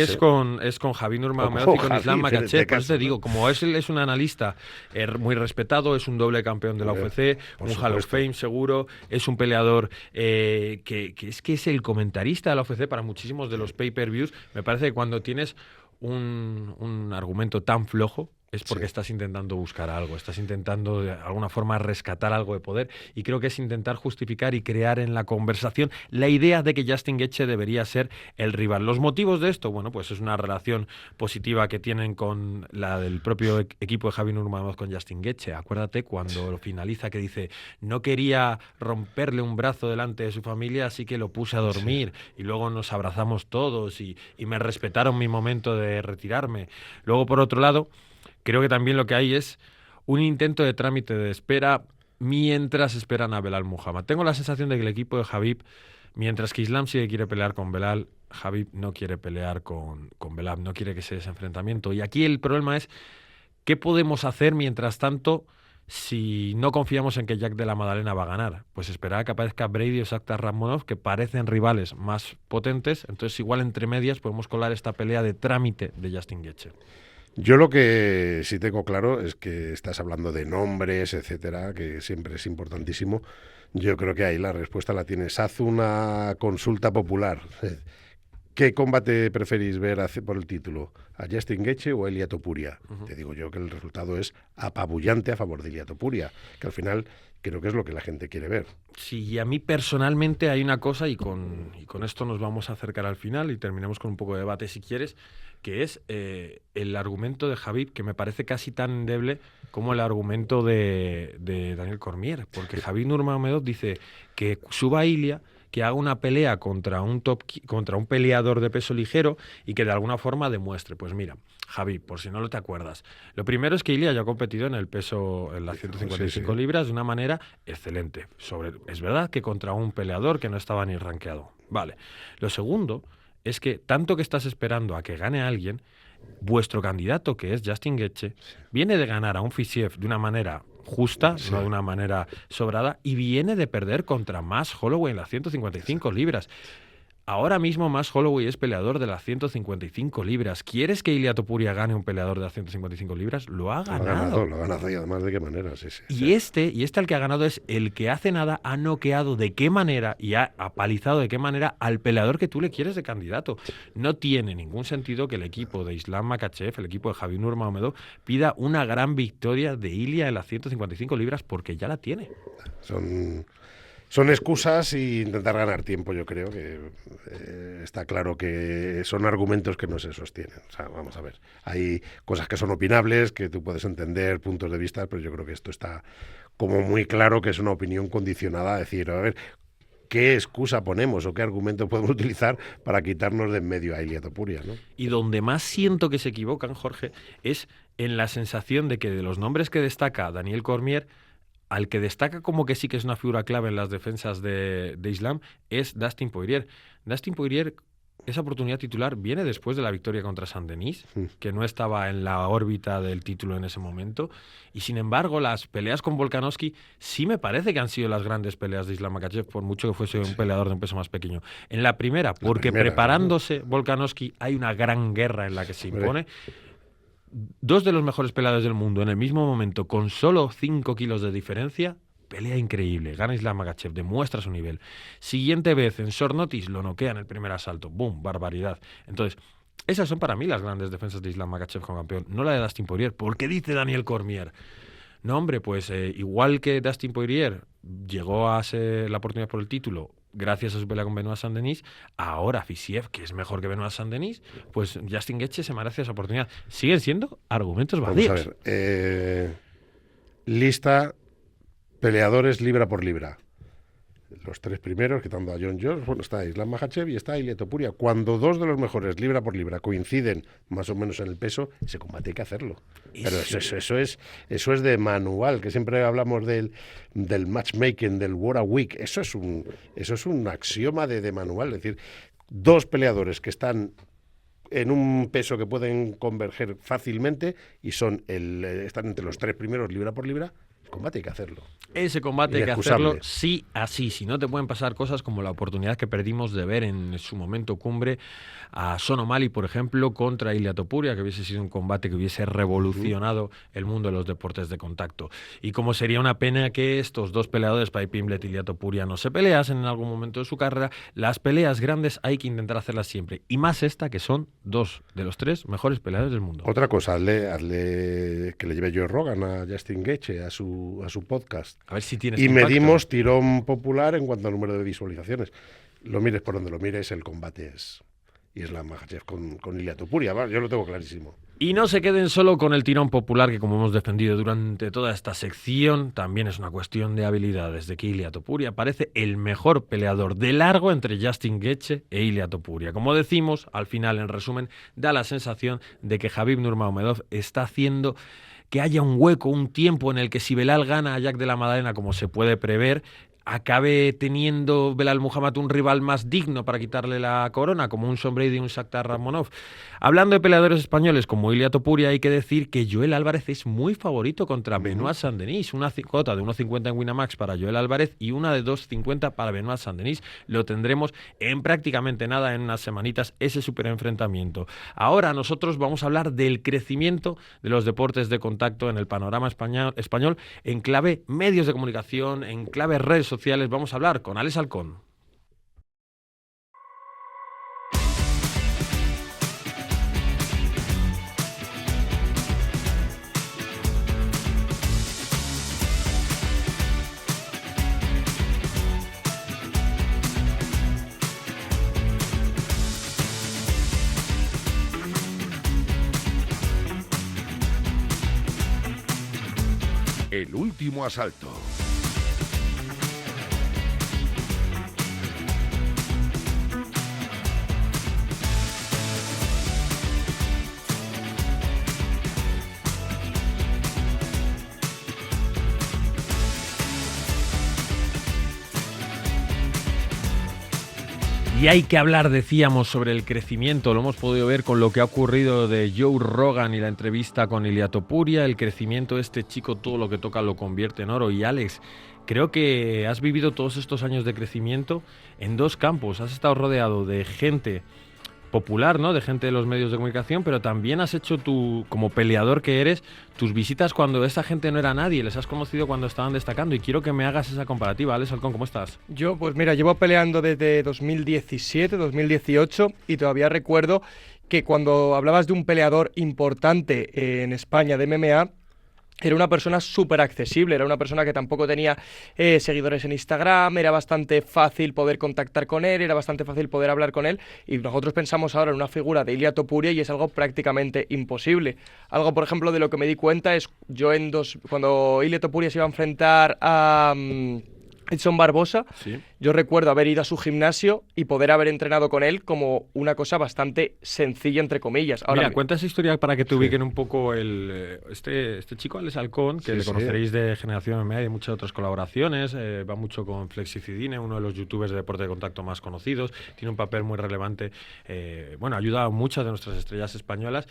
es sé. con Khabib Nurmagomedov y con Islam Makhachev. Pues te digo, como él es un analista muy respetado, es un doble campeón de la UFC, un Hall of Fame seguro, es un peleador que es el comentarista de la UFC para muchísimos de los pay-per-views. Me parece que cuando tienes un argumento tan flojo, es porque Sí. estás intentando buscar algo, estás intentando de alguna forma rescatar algo de poder, y creo que es intentar justificar y crear en la conversación la idea de que Justin Gaethje debería ser el rival. Los motivos de esto, bueno, pues es una relación positiva que tienen con la del propio equipo de Javi Nurmagomedov con Justin Gaethje. Acuérdate cuando lo finaliza que dice: no quería romperle un brazo delante de su familia, así que lo puse a dormir, y luego nos abrazamos todos y me respetaron mi momento de retirarme. Luego, por otro lado, creo que también lo que hay es un intento de trámite de espera mientras esperan a Belal Muhammad. Tengo la sensación de que el equipo de Khabib, mientras que Islam sí que quiere pelear con Belal, Khabib no quiere pelear con Belal, no quiere que sea ese enfrentamiento. Y aquí el problema es, ¿qué podemos hacer mientras tanto si no confiamos en que Jack de la Madalena va a ganar? Pues esperar a que aparezca Brady o Shakhtar Rakhmonov, que parecen rivales más potentes. Entonces igual entre medias podemos colar esta pelea de trámite de Justin Gaethje. Yo lo que sí tengo claro es que estás hablando de nombres, etcétera, que siempre es importantísimo. Yo creo que ahí la respuesta la tienes. Haz una consulta popular. ¿Qué combate preferís ver por el título? ¿A Justin Gaethje o a Ilia Topuria? Te digo yo que el resultado es apabullante a favor de Ilia Topuria, que al final creo que es lo que la gente quiere ver. Sí, y a mí personalmente hay una cosa, y con esto nos vamos a acercar al final y terminamos con un poco de debate si quieres, que es el argumento de Khabib, que me parece casi tan endeble como el argumento de Daniel Cormier, porque Khabib Nurmagomedov dice que suba a Ilia, que haga una pelea contra un peleador de peso ligero y que de alguna forma demuestre. Pues mira, Javi, por si no lo te acuerdas, lo primero es que Ilia ya ha competido en el peso, en las 155 libras, de una manera excelente. Es verdad que contra un peleador que no estaba ni rankeado. Vale. Lo segundo es que tanto que estás esperando a que gane alguien, vuestro candidato, que es Justin Gaethje, viene de ganar a un Fiziev de una manera justa, no de una manera sobrada, y viene de perder contra Max Holloway en las 155 libras. Ahora mismo Max Holloway es peleador de las 155 libras. ¿Quieres que Ilia Topuria gane un peleador de las 155 libras? Lo ha ganado. Lo ha ganado, y además de qué manera, sí. Y este al que ha ganado es el que hace nada ha noqueado de qué manera y ha apalizado de qué manera al peleador que tú le quieres de candidato. No tiene ningún sentido que el equipo de Islam Makhachev, el equipo de Khabib Nurmagomedov, pida una gran victoria de Ilia en las 155 libras porque ya la tiene. Son excusas y intentar ganar tiempo. Yo creo que está claro que son argumentos que no se sostienen. O sea, vamos a ver, hay cosas que son opinables, que tú puedes entender, puntos de vista, pero yo creo que esto está como muy claro que es una opinión condicionada a decir, a ver, ¿qué excusa ponemos o qué argumento podemos utilizar para quitarnos de en medio a Ilia Topuria, ¿no? Y donde más siento que se equivocan, Jorge, es en la sensación de que de los nombres que destaca Daniel Cormier, al que destaca como que sí que es una figura clave en las defensas de Islam es Dustin Poirier. Dustin Poirier, esa oportunidad titular viene después de la victoria contra Saint-Denis, que no estaba en la órbita del título en ese momento, y sin embargo las peleas con Volkanovski sí me parece que han sido las grandes peleas de Islam Makhachev, por mucho que fuese un peleador de un peso más pequeño. En la primera, porque preparándose Volkanovski hay una gran guerra en la que se impone. Dos de los mejores peleadores del mundo en el mismo momento, con solo 5 kilos de diferencia, pelea increíble, gana Islam Makhachev, demuestra su nivel. Siguiente vez, en short notice, lo noquea en el primer asalto, ¡boom!, barbaridad. Entonces, esas son para mí las grandes defensas de Islam Makhachev como campeón, no la de Dustin Poirier. ¿Por qué dice Daniel Cormier? No, hombre, pues igual que Dustin Poirier llegó a ser la oportunidad por el título gracias a su pelea con Benoit Saint-Denis, ahora Fiziev, que es mejor que Benoit Saint-Denis, pues Justin Gaethje se merece esa oportunidad. Siguen siendo argumentos baldíos. Vamos a ver, lista peleadores libra por libra. Los tres primeros, quitando a John Jones, bueno, está Islam Makhachev y está Ilia Topuria. Cuando dos de los mejores libra por libra coinciden más o menos en el peso, ese combate hay que hacerlo. Pero eso es de manual, que siempre hablamos del matchmaking, del War a Week. Eso es un axioma de manual. Es decir, dos peleadores que están en un peso que pueden converger fácilmente y están entre los tres primeros libra por libra, combate hay que hacerlo. Ese combate hay que Inexcusable. hacerlo sí así, si no te pueden pasar cosas como la oportunidad que perdimos de ver en su momento cumbre a Sean O'Malley, por ejemplo, contra Ilia Topuria, que hubiese sido un combate que hubiese revolucionado el mundo de los deportes de contacto. Y como sería una pena que estos dos peleadores, Paddy Pimblett y Ilia Topuria, no se peleasen en algún momento de su carrera, las peleas grandes hay que intentar hacerlas siempre. Y más esta, que son dos de los tres mejores peleadores del mundo. Otra cosa, hazle que le lleve Joe Rogan a Justin Gaethje a su podcast. A ver si tienes Y contacto. medimos tirón popular en cuanto al número de visualizaciones. Lo mires por donde lo mires, el combate es Islam Makhachev con Ilia Topuria. ¿Vale? Yo lo tengo clarísimo. Y no se queden solo con el tirón popular, que como hemos defendido durante toda esta sección, también es una cuestión de habilidades, de que Ilia Topuria parece el mejor peleador de largo entre Justin Gaethje e Ilia Topuria. Como decimos, al final, en resumen, da la sensación de que Khabib Nurmagomedov está haciendo que haya un hueco, un tiempo en el que si Belal gana a Jack de la Madalena, como se puede prever, acabe teniendo Belal Muhammad un rival más digno para quitarle la corona, como un Sean Brady y un Shakhtar Ramonov. Hablando de peleadores españoles como Ilia Topuria, hay que decir que Joel Álvarez es muy favorito contra Benoit Saint-Denis. Una cota de 1,50 en Winamax para Joel Álvarez y una de 2,50 para Benoit Saint-Denis. Lo tendremos en prácticamente nada, en unas semanitas, ese superenfrentamiento. Ahora nosotros vamos a hablar del crecimiento de los deportes de contacto en el panorama español en clave medios de comunicación, en clave redes sociales. Vamos a hablar con Alex Halcón. El último asalto. Y hay que hablar, decíamos, sobre el crecimiento. Lo hemos podido ver con lo que ha ocurrido de Joe Rogan y la entrevista con Ilia Topuria. El crecimiento de este chico, todo lo que toca lo convierte en oro. Y Alex, creo que has vivido todos estos años de crecimiento en dos campos. Has estado rodeado de gente popular, ¿no? De gente de los medios de comunicación, pero también has hecho tú, como peleador que eres, tus visitas cuando esa gente no era nadie, les has conocido cuando estaban destacando, y quiero que me hagas esa comparativa. Alex Halcón, ¿cómo estás? Yo, pues mira, llevo peleando desde 2017, 2018 y todavía recuerdo que cuando hablabas de un peleador importante en España de MMA, era una persona súper accesible, era una persona que tampoco tenía seguidores en Instagram, era bastante fácil poder contactar con él, era bastante fácil poder hablar con él, y nosotros pensamos ahora en una figura de Ilia Topuria y es algo prácticamente imposible. Algo, por ejemplo, de lo que me di cuenta es cuando Ilia Topuria se iba a enfrentar a Edson Barbosa, Sí. yo recuerdo haber ido a su gimnasio y poder haber entrenado con él como una cosa bastante sencilla, entre comillas. Ahora, Mira, cuenta esa historia para que te ubiquen un poco este chico, Alex Halcón, que Sí, le sí. conoceréis de Generación MMA y de muchas otras colaboraciones, va mucho con Flexicidine, uno de los youtubers de deporte de contacto más conocidos, tiene un papel muy relevante, ayuda a muchas de nuestras estrellas españolas.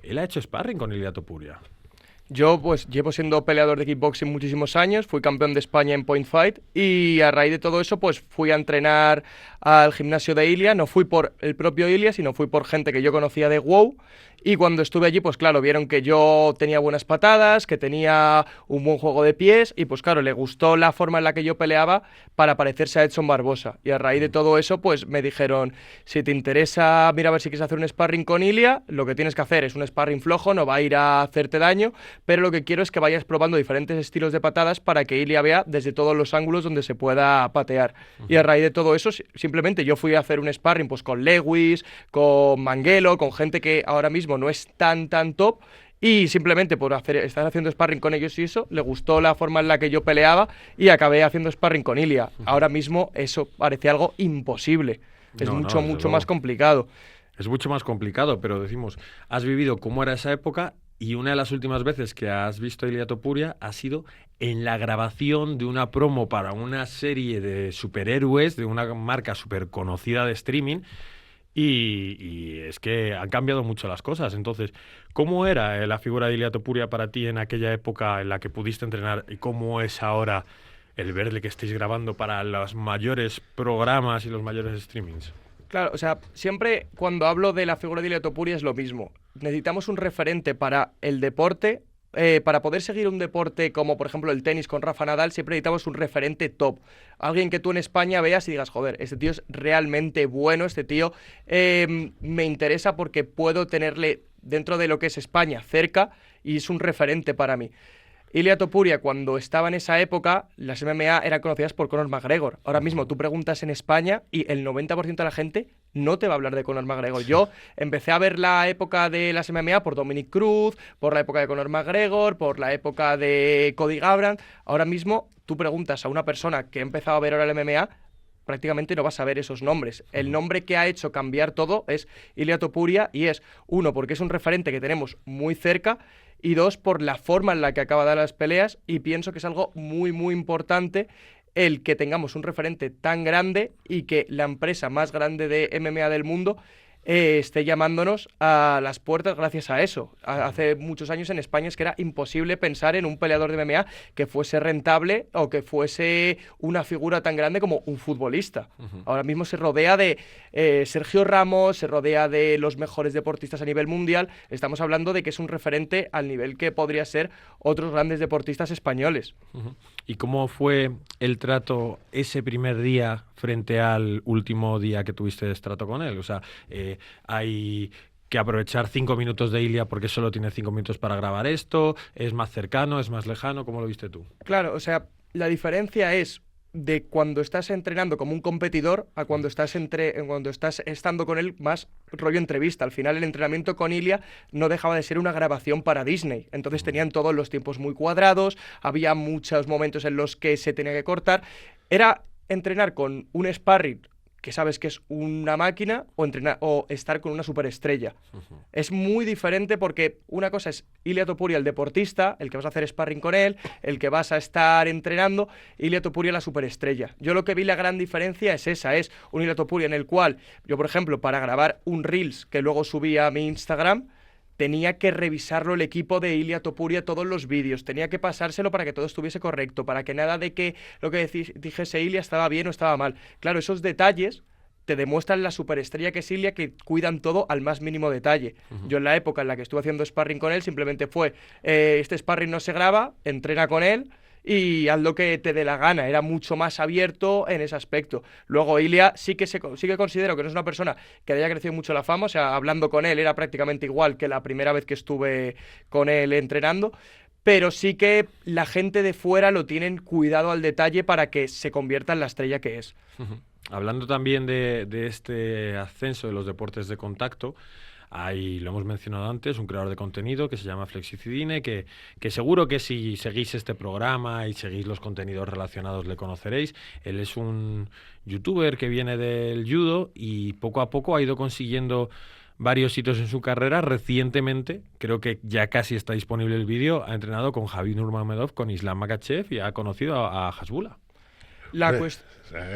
Él ha hecho sparring con Ilia Topuria. yo pues llevo siendo peleador de kickboxing muchísimos años, fui campeón de España en Point Fight y a raíz de todo eso pues fui a entrenar al gimnasio de Ilia, no fui por el propio Ilia, sino fui por gente que yo conocía de WOW, y cuando estuve allí pues claro, vieron que yo tenía buenas patadas, que tenía un buen juego de pies y pues claro, le gustó la forma en la que yo peleaba para parecerse a Edson Barbosa, y a raíz de todo eso pues me dijeron, si te interesa, mira a ver si quieres hacer un sparring con Ilia, lo que tienes que hacer es un sparring flojo, no va a ir a hacerte daño, pero lo que quiero es que vayas probando diferentes estilos de patadas para que Ilia vea desde todos los ángulos donde se pueda patear. Y a raíz de todo eso, simplemente yo fui a hacer un sparring pues con Lewis, con Manguelo, con gente que ahora mismo no es tan top, y simplemente por estar haciendo sparring con ellos y eso, le gustó la forma en la que yo peleaba y acabé haciendo sparring con Ilia. Ahora mismo eso parece algo imposible, es No, mucho desde mucho luego. más complicado. Es mucho más complicado, pero decimos, has vivido cómo era esa época, y una de las últimas veces que has visto a Ilia Topuria ha sido en la grabación de una promo para una serie de superhéroes de una marca súper conocida de streaming. Y es que han cambiado mucho las cosas. Entonces, ¿cómo era la figura de Ilia Topuria para ti en aquella época en la que pudiste entrenar y cómo es ahora el verle que estéis grabando para los mayores programas y los mayores streamings? Claro, o sea, siempre cuando hablo de la figura de Ilia Topuria es lo mismo. Necesitamos un referente para el deporte. Para poder seguir un deporte como, por ejemplo, el tenis con Rafa Nadal, siempre necesitamos un referente top. Alguien que tú en España veas y digas, joder, este tío es realmente bueno, este tío me interesa porque puedo tenerle dentro de lo que es España cerca y es un referente para mí. Ilia Topuria, cuando estaba en esa época, las MMA eran conocidas por Conor McGregor. Ahora mismo tú preguntas en España y el 90% de la gente no te va a hablar de Conor McGregor. Yo empecé a ver la época de las MMA por Dominic Cruz, por la época de Conor McGregor, por la época de Cody Garbrandt. Ahora mismo tú preguntas a una persona que ha empezado a ver ahora el MMA, prácticamente no vas a ver esos nombres. El nombre que ha hecho cambiar todo es Ilia Topuria y es, uno, porque es un referente que tenemos muy cerca y dos, por la forma en la que acaba de dar las peleas y pienso que es algo muy, muy importante el que tengamos un referente tan grande y que la empresa más grande de MMA del mundo esté llamándonos a las puertas gracias a eso. Hace muchos años en España es que era imposible pensar en un peleador de MMA que fuese rentable o que fuese una figura tan grande como un futbolista. Ahora mismo se rodea de Sergio Ramos, se rodea de los mejores deportistas a nivel mundial. Estamos hablando de que es un referente al nivel que podría ser otros grandes deportistas españoles. ¿Y cómo fue el trato ese primer día frente al último día que tuviste trato con él? O sea, hay que aprovechar 5 minutos de Ilia porque solo tiene 5 minutos para grabar esto, es más cercano, es más lejano, ¿cómo lo viste tú? Claro, o sea, la diferencia es de cuando estás entrenando como un competidor a cuando estás estando con él más rollo entrevista. Al final el entrenamiento con Ilia no dejaba de ser una grabación para Disney. Entonces tenían todos los tiempos muy cuadrados, había muchos momentos en los que se tenía que cortar. Era entrenar con un sparring que sabes que es una máquina o estar con una superestrella. Es muy diferente porque una cosa es Ilia Topuria, el deportista, el que vas a hacer sparring con él, el que vas a estar entrenando, Ilia Topuria, la superestrella. Yo lo que vi la gran diferencia es esa, es un Ilia Topuria en el cual yo, por ejemplo, para grabar un Reels que luego subí a mi Instagram, tenía que revisarlo el equipo de Ilia Topuria todos los vídeos, tenía que pasárselo para que todo estuviese correcto, para que nada de que lo que dijese Ilia estaba bien o estaba mal. Claro, esos detalles te demuestran la superestrella que es Ilia, que cuidan todo al más mínimo detalle. Yo en la época en la que estuve haciendo sparring con él, simplemente fue, este sparring no se graba, entrena con él, y haz lo que te dé la gana. Era mucho más abierto en ese aspecto. Luego Ilia sí que considero que no es una persona que haya crecido mucho la fama, o sea, hablando con él era prácticamente igual que la primera vez que estuve con él entrenando, pero sí que la gente de fuera lo tienen cuidado al detalle para que se convierta en la estrella que es. Hablando también de este ascenso de los deportes de contacto, hay, lo hemos mencionado antes, un creador de contenido que se llama Flexicidine, que seguro que si seguís este programa y seguís los contenidos relacionados le conoceréis. Él es un youtuber que viene del judo y poco a poco ha ido consiguiendo varios hitos en su carrera. Recientemente, creo que ya casi está disponible el vídeo, ha entrenado con Javi Nurmagomedov, con Islam Makhachev y ha conocido a Hasbulla. La cuestión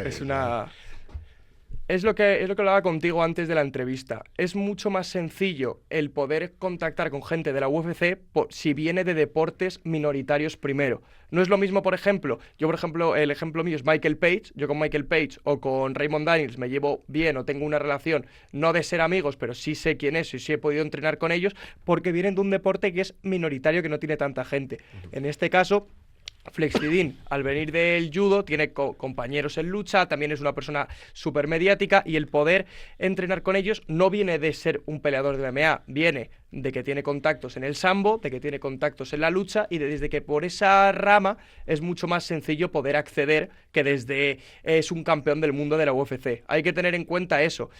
es una... Es lo que hablaba contigo antes de la entrevista. Es mucho más sencillo el poder contactar con gente de la UFC si viene de deportes minoritarios primero. No es lo mismo, por ejemplo, el ejemplo mío es Michael Page. Yo con Michael Page o con Raymond Daniels me llevo bien o tengo una relación, no de ser amigos, pero sí sé quién es y sí he podido entrenar con ellos porque vienen de un deporte que es minoritario, que no tiene tanta gente. En este caso, Flexicidine, al venir del judo, tiene compañeros en lucha, también es una persona súper mediática y el poder entrenar con ellos no viene de ser un peleador de MMA, viene de que tiene contactos en el sambo, de que tiene contactos en la lucha y desde que por esa rama es mucho más sencillo poder acceder que desde es un campeón del mundo de la UFC. Hay que tener en cuenta eso.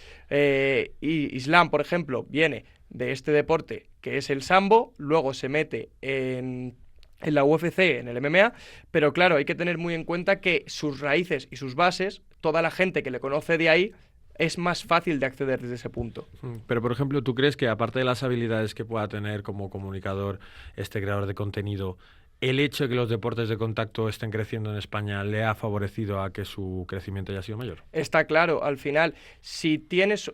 Islam, por ejemplo, viene de este deporte que es el sambo, luego se mete en la UFC, en el MMA, pero claro, hay que tener muy en cuenta que sus raíces y sus bases, toda la gente que le conoce de ahí, es más fácil de acceder desde ese punto. Pero, por ejemplo, ¿tú crees que aparte de las habilidades que pueda tener como comunicador este creador de contenido, el hecho de que los deportes de contacto estén creciendo en España le ha favorecido a que su crecimiento haya sido mayor? Está claro, al final, si tienes...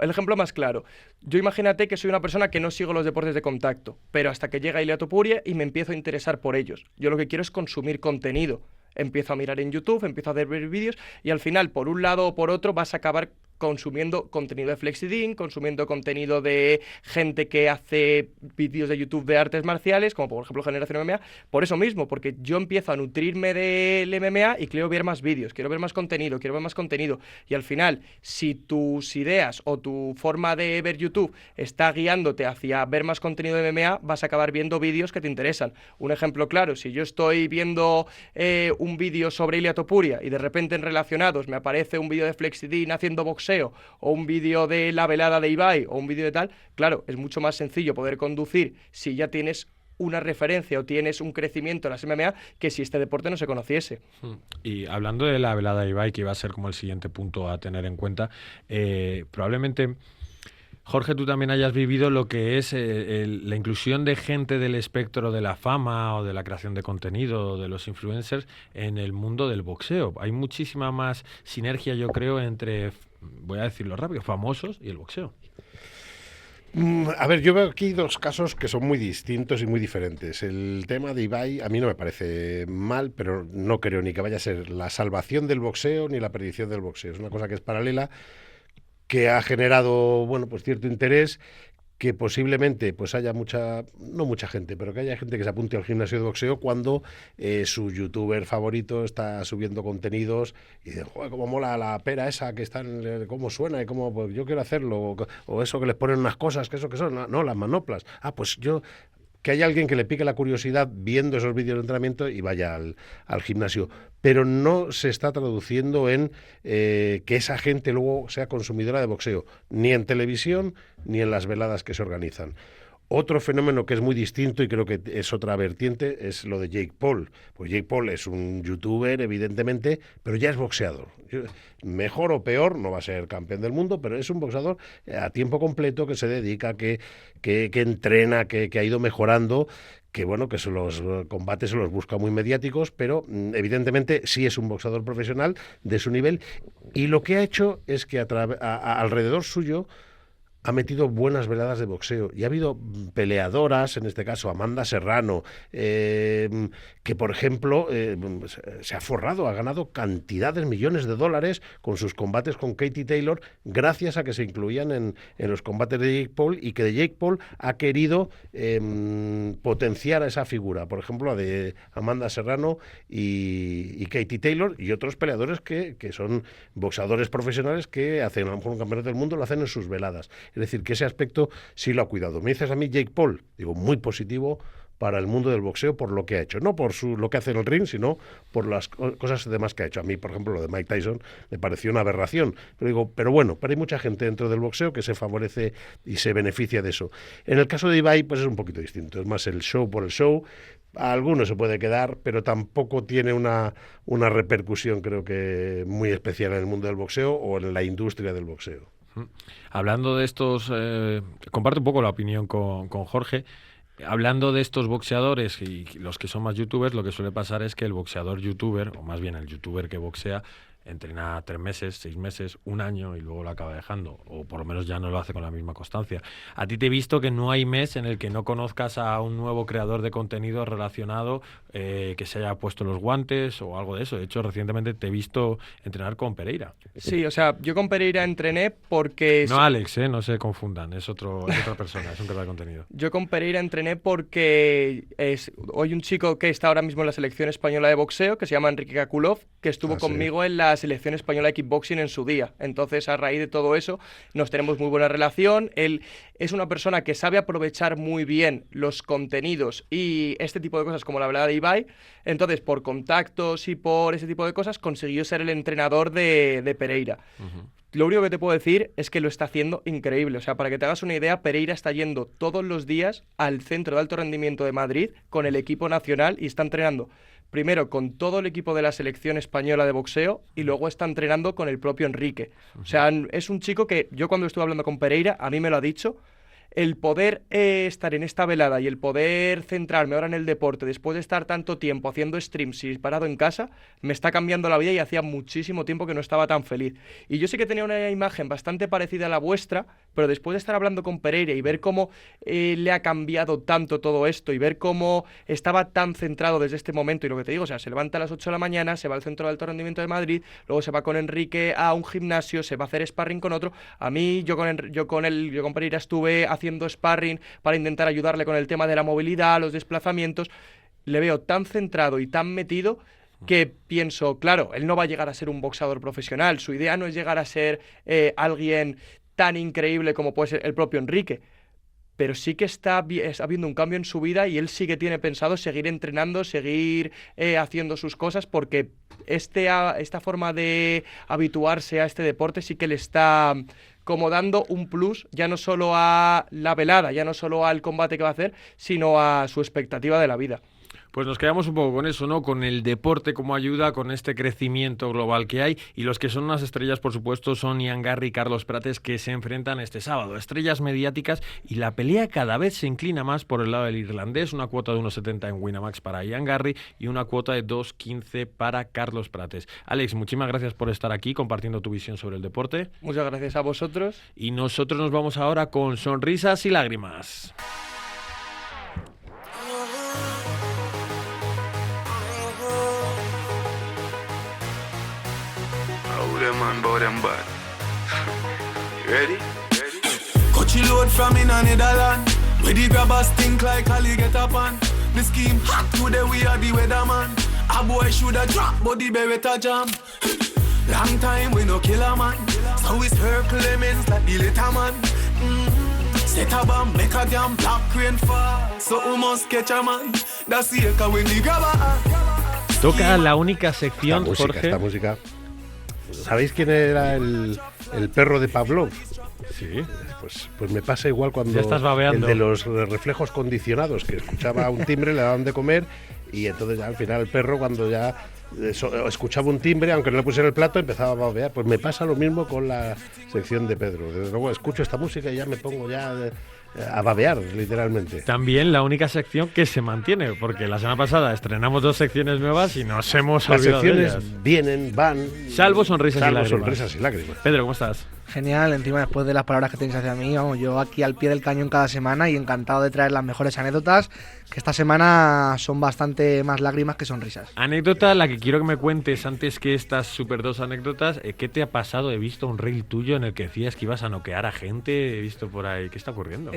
el ejemplo más claro. Yo imagínate que soy una persona que no sigo los deportes de contacto, pero hasta que llega Ilia Topuria y me empiezo a interesar por ellos. Yo lo que quiero es consumir contenido. Empiezo a mirar en YouTube, empiezo a ver vídeos y al final, por un lado o por otro, vas a acabar consumiendo contenido de Flexidin, consumiendo contenido de gente que hace vídeos de YouTube de artes marciales, como por ejemplo Generación MMA, por eso mismo, porque yo empiezo a nutrirme del MMA y quiero ver más vídeos, quiero ver más contenido, y al final, si tus ideas o tu forma de ver YouTube está guiándote hacia ver más contenido de MMA, vas a acabar viendo vídeos que te interesan. Un ejemplo claro, si yo estoy viendo un vídeo sobre Ilia Topuria y de repente en relacionados me aparece un vídeo de Flexidin haciendo boxeo o un vídeo de la velada de Ibai o un vídeo de tal, claro, es mucho más sencillo poder conducir si ya tienes una referencia o tienes un crecimiento en las MMA que si este deporte no se conociese. Y hablando de la velada de Ibai, que iba a ser como el siguiente punto a tener en cuenta, probablemente... Jorge, tú también hayas vivido lo que es la inclusión de gente del espectro de la fama o de la creación de contenido, de los influencers, en el mundo del boxeo. Hay muchísima más sinergia, yo creo, entre, voy a decirlo rápido, famosos y el boxeo. A ver, yo veo aquí dos casos que son muy distintos y muy diferentes. El tema de Ibai a mí no me parece mal, pero no creo ni que vaya a ser la salvación del boxeo ni la perdición del boxeo. Es una cosa que es paralela, que ha generado, bueno, pues cierto interés, que posiblemente pues haya no mucha gente, pero que haya gente que se apunte al gimnasio de boxeo cuando su youtuber favorito está subiendo contenidos y dice, joder, cómo mola la pera esa que están, cómo suena y cómo, pues yo quiero hacerlo, o eso que les ponen unas cosas, que son, no, las manoplas. Pues yo... Que haya alguien que le pique la curiosidad viendo esos vídeos de entrenamiento y vaya al gimnasio. Pero no se está traduciendo en que esa gente luego sea consumidora de boxeo, ni en televisión ni en las veladas que se organizan. Otro fenómeno que es muy distinto y creo que es otra vertiente es lo de Jake Paul. Pues Jake Paul es un youtuber, evidentemente, pero ya es boxeador. Mejor o peor, no va a ser campeón del mundo, pero es un boxeador a tiempo completo que se dedica, que entrena, que ha ido mejorando, que bueno, que los combates se los busca muy mediáticos, pero evidentemente sí es un boxeador profesional de su nivel. Y lo que ha hecho es que alrededor suyo ha metido buenas veladas de boxeo y ha habido peleadoras, en este caso Amanda Serrano, que por ejemplo se ha forrado, ha ganado cantidades, millones de dólares con sus combates con Katie Taylor, gracias a que se incluían en los combates de Jake Paul, y que de Jake Paul ha querido potenciar a esa figura, por ejemplo la de Amanda Serrano y Katie Taylor, y otros peleadores que son boxeadores profesionales que hacen a lo mejor un campeonato del mundo, lo hacen en sus veladas. Es decir, que ese aspecto sí lo ha cuidado. Me dices a mí Jake Paul, digo, muy positivo para el mundo del boxeo por lo que ha hecho. No por lo que hace en el ring, sino por las cosas demás que ha hecho. A mí, por ejemplo, lo de Mike Tyson me pareció una aberración. Pero hay mucha gente dentro del boxeo que se favorece y se beneficia de eso. En el caso de Ibai, pues es un poquito distinto. Es más el show por el show. A algunos se puede quedar, pero tampoco tiene una repercusión, creo que muy especial en el mundo del boxeo o en la industria del boxeo. Hablando de estos, comparto un poco la opinión con Jorge. Hablando de estos boxeadores y los que son más youtubers, lo que suele pasar es que el boxeador youtuber, o más bien el youtuber que boxea, entrena 3 meses, 6 meses, 1 año y luego lo acaba dejando, o por lo menos ya no lo hace con la misma constancia. A ti te he visto que no hay mes en el que no conozcas a un nuevo creador de contenido relacionado que se haya puesto los guantes o algo de eso. De hecho, recientemente te he visto entrenar con Pereira. Sí, o sea, yo con Pereira entrené porque... No Alex, no se confundan, es otra persona, es un creador de contenido. Yo con Pereira entrené porque hoy un chico que está ahora mismo en la selección española de boxeo, que se llama Enrique Kakulov, que estuvo conmigo en la selección española de kickboxing en su día. Entonces, a raíz de todo eso, nos tenemos muy buena relación. Él es una persona que sabe aprovechar muy bien los contenidos y este tipo de cosas como la velada de Ibai. Entonces, por contactos y por ese tipo de cosas, consiguió ser el entrenador de Pereira. Uh-huh. Lo único que te puedo decir es que lo está haciendo increíble. O sea, para que te hagas una idea, Pereira está yendo todos los días al Centro de Alto Rendimiento de Madrid con el equipo nacional y está entrenando primero con todo el equipo de la selección española de boxeo y luego está entrenando con el propio Enrique. O sea, es un chico que yo cuando estuve hablando con Pereira, a mí me lo ha dicho, el poder estar en esta velada y el poder centrarme ahora en el deporte, después de estar tanto tiempo haciendo streams y parado en casa, me está cambiando la vida y hacía muchísimo tiempo que no estaba tan feliz. Y yo sí que tenía una imagen bastante parecida a la vuestra, pero después de estar hablando con Pereira y ver cómo le ha cambiado tanto todo esto y ver cómo estaba tan centrado desde este momento, y lo que te digo, o sea, se levanta a las 8 de la mañana, se va al Centro de Alto Rendimiento de Madrid, luego se va con Enrique a un gimnasio, se va a hacer sparring con otro. A mí, yo con Pereira estuve haciendo sparring para intentar ayudarle con el tema de la movilidad, los desplazamientos. Le veo tan centrado y tan metido que pienso, claro, él no va a llegar a ser un boxeador profesional, su idea no es llegar a ser alguien tan increíble como puede ser el propio Enrique, pero sí que está habiendo un cambio en su vida y él sí que tiene pensado seguir entrenando, seguir haciendo sus cosas, porque esta forma de habituarse a este deporte sí que le está como dando un plus, ya no solo a la velada, ya no solo al combate que va a hacer, sino a su expectativa de la vida. Pues nos quedamos un poco con eso, ¿no? Con el deporte como ayuda, con este crecimiento global que hay, y los que son unas estrellas, por supuesto, son Ian Garry y Carlos Prates, que se enfrentan este sábado. Estrellas mediáticas, y la pelea cada vez se inclina más por el lado del irlandés, una cuota de 1,70 en Winamax para Ian Garry y una cuota de 2,15 para Carlos Prates. Alex, muchísimas gracias por estar aquí compartiendo tu visión sobre el deporte. Muchas gracias a vosotros. Y nosotros nos vamos ahora con sonrisas y lágrimas. Man, bout them bad. You ready? Coachy load from in a Netherland. Where the grabbers think like Ali get up on. The scheme hot today, we are the weatherman. A boy shoulda drop, but the beretta jam. Long time we no kill a man. So we circle lemons like the little man. Set a bomb, make a damn black rain fall. So we must catch a man. That's the echo when the grabber. Toca la única sección, Jorge. Esta música. ¿Sabéis quién era el perro de Pavlov? Sí. Pues me pasa igual cuando ya estás babeando. El de los reflejos condicionados, que escuchaba un timbre, le daban de comer, y entonces ya al final el perro, cuando ya escuchaba un timbre, aunque no le pusiera el plato, empezaba a babear. Pues me pasa lo mismo con la sección de Pedro. Desde luego escucho esta música y ya me pongo ya a babear, literalmente. También la única sección que se mantiene, porque la semana pasada estrenamos 2 secciones nuevas y nos hemos olvidado de ellas. Las secciones vienen, van... Salvo sonrisas y lágrimas. Pedro, ¿cómo estás? Genial, encima después de las palabras que tenéis hacia mí, vamos, yo aquí al pie del cañón cada semana y encantado de traer las mejores anécdotas, que esta semana son bastante más lágrimas que sonrisas. Anécdota, la que quiero que me cuentes antes que estas super 2 anécdotas, ¿qué te ha pasado? He visto un reel tuyo en el que decías que ibas a noquear a gente, he visto por ahí, ¿qué está ocurriendo?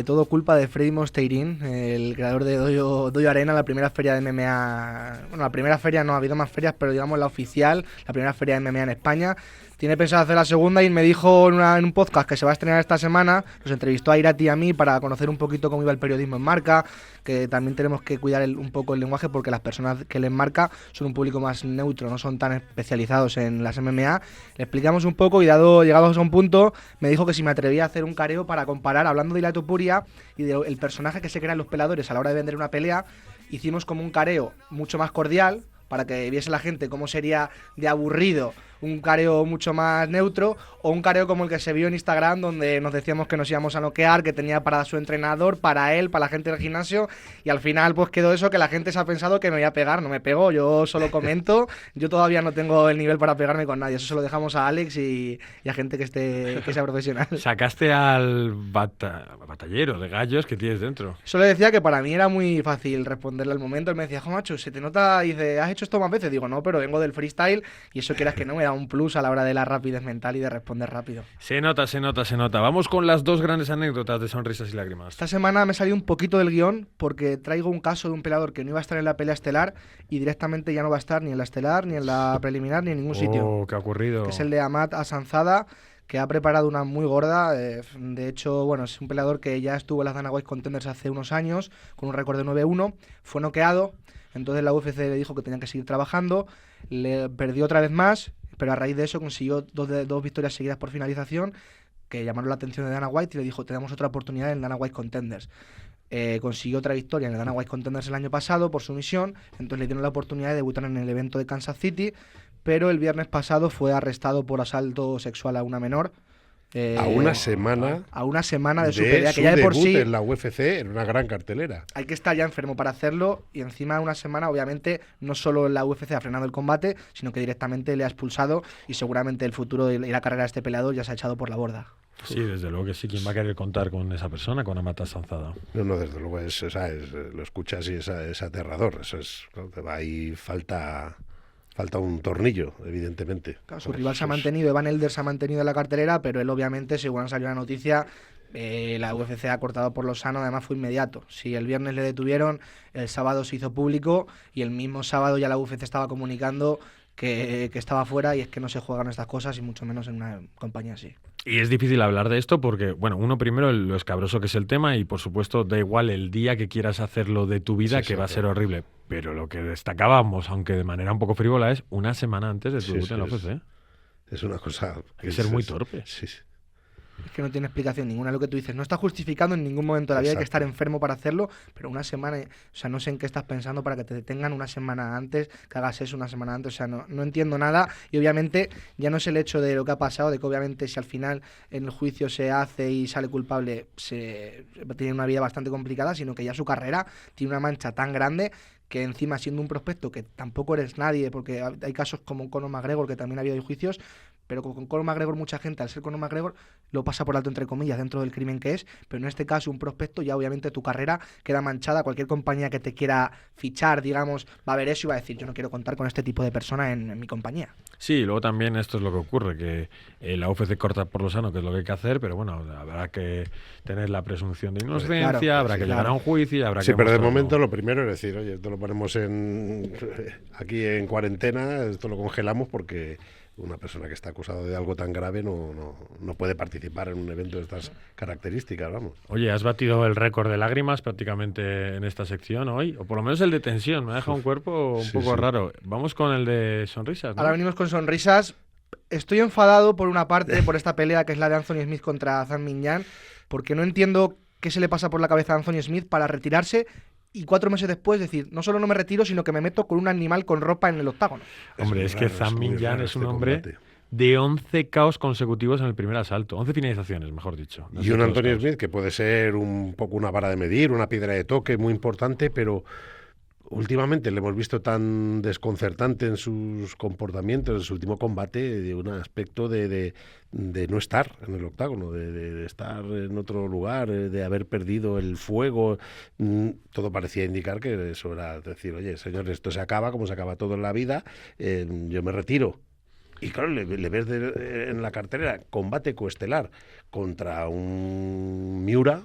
Todo culpa de Freddy Mosteirín, el creador de Dojo Arena, la primera feria de MMA, bueno, la primera feria no, ha habido más ferias, pero digamos la oficial, la primera feria de MMA en España. Tiene pensado hacer la segunda y me dijo en un podcast que se va a estrenar esta semana, nos entrevistó a Irati y a mí para conocer un poquito cómo iba el periodismo en marca, que también tenemos que cuidar un poco el lenguaje porque las personas que leen marca son un público más neutro, no son tan especializados en las MMA. Le explicamos un poco y llegados a un punto me dijo que si me atrevía a hacer un careo para comparar, hablando de la Topuria y del personaje que se crean los peladores a la hora de vender una pelea, hicimos como un careo mucho más cordial para que viese la gente cómo sería de aburrido un careo mucho más neutro, o un careo como el que se vio en Instagram, donde nos decíamos que nos íbamos a noquear, que tenía para su entrenador, para él, para la gente del gimnasio, y al final pues quedó eso, que la gente se ha pensado que me voy a pegar. No me pego, yo solo comento, yo todavía no tengo el nivel para pegarme con nadie, eso se lo dejamos a Alex y a gente que sea profesional. Sacaste al batallero de gallos que tienes dentro. Eso le decía que para mí era muy fácil responderle al momento. Él me decía, jo, macho, se te nota, y dice, ¿has hecho esto más veces? Digo, no, pero vengo del freestyle y eso quieras que no, me da un plus a la hora de la rapidez mental y de responder rápido. Se nota. Vamos con las 2 grandes anécdotas de sonrisas y lágrimas. Esta semana me he salido un poquito del guión porque traigo un caso de un peleador que no iba a estar en la pelea estelar y directamente ya no va a estar ni en la estelar, ni en la preliminar, ni en ningún sitio. ¿Qué ha ocurrido? Que es el de Amat Asanzada, que ha preparado una muy gorda. De hecho, bueno, es un peleador que ya estuvo en las Dana White Contenders hace unos años con un récord de 9-1, fue noqueado, entonces la UFC le dijo que tenían que seguir trabajando, le perdió otra vez más, pero a raíz de eso consiguió 2 victorias seguidas por finalización que llamaron la atención de Dana White y le dijo, tenemos otra oportunidad en Dana White Contenders. Consiguió otra victoria en el Dana White Contenders el año pasado por sumisión, entonces le dieron la oportunidad de debutar en el evento de Kansas City, pero el viernes pasado fue arrestado por asalto sexual a una menor, A una semana de su pelea, que ya de por debut sí en la UFC, en una gran cartelera. hay que estar ya enfermo para hacerlo, y encima de una semana, obviamente, no solo en la UFC ha frenado el combate, sino que directamente le ha expulsado, y seguramente el futuro y la carrera de este peleador ya se ha echado por la borda. Sí, desde luego que sí. ¿Quién va a querer contar con esa persona, con Amata Sanzada? No, desde luego, lo escuchas y es aterrador. Ahí falta un tornillo, evidentemente. Claro, su rival se ha mantenido, Evan Elder se ha mantenido en la cartelera, pero él obviamente, según ha salido la noticia, la UFC ha cortado por lo sano, además fue inmediato. Si el viernes le detuvieron, el sábado se hizo público, y el mismo sábado ya la UFC estaba comunicando que estaba fuera, y es que no se juegan estas cosas, y mucho menos en una compañía así. Y es difícil hablar de esto porque, bueno, uno primero lo escabroso que es el tema, y por supuesto da igual el día que quieras hacerlo de tu vida, que va a ser horrible. Pero lo que destacábamos, aunque de manera un poco frívola, es una semana antes de tu debut en la UFC. Es una cosa... Hay que ser muy torpe. Sí. Es que no tiene explicación ninguna lo que tú dices. No está justificando en ningún momento de la vida, hay que estar enfermo para hacerlo, pero una semana, o sea, no sé en qué estás pensando para que te detengan una semana antes, que hagas eso una semana antes, o sea, no entiendo nada. Y obviamente ya no es el hecho de lo que ha pasado, de que obviamente si al final en el juicio se hace y sale culpable, tiene una vida bastante complicada, sino que ya su carrera tiene una mancha tan grande que encima, siendo un prospecto que tampoco eres nadie, porque hay casos como Conor McGregor, que también ha habido juicios, pero con Conor McGregor mucha gente, al ser Conor McGregor, lo pasa por alto, entre comillas, dentro del crimen que es, pero en este caso un prospecto, ya obviamente tu carrera queda manchada. Cualquier compañía que te quiera fichar, digamos, va a ver eso y va a decir, yo no quiero contar con este tipo de persona en mi compañía. Sí, y luego también esto es lo que ocurre, que la UFC corta por lo sano, que es lo que hay que hacer, pero bueno, habrá que tener la presunción de inocencia, habrá que llegar a un juicio, habrá que... Sí, pero de momento lo primero es decir, oye, esto lo ponemos aquí en cuarentena, esto lo congelamos porque una persona que está acusada de algo tan grave no puede participar en un evento de estas características, vamos. Oye, has batido el récord de lágrimas prácticamente en esta sección hoy, o por lo menos el de tensión, me ha dejado un cuerpo un poco raro. Vamos con el de sonrisas, ¿no? Ahora venimos con sonrisas. Estoy enfadado por una parte por esta pelea que es la de Anthony Smith contra Zhang Mingyang, porque no entiendo qué se le pasa por la cabeza a Anthony Smith para retirarse y 4 meses después decir, no solo no me retiro, sino que me meto con un animal con ropa en el octágono. Hombre, es que Zhang Mingyang es un hombre de 11 KOs consecutivos en el primer asalto, 11 finalizaciones, mejor dicho. Y un Anthony Smith que puede ser un poco una vara de medir, una piedra de toque muy importante, pero últimamente le hemos visto tan desconcertante en sus comportamientos, en su último combate, de un aspecto de no estar en el octágono, de estar en otro lugar, de haber perdido el fuego. Todo parecía indicar que eso era decir, oye, señor, esto se acaba como se acaba todo en la vida, yo me retiro. Y claro, le ves en la cartelera combate coestelar contra un Miura.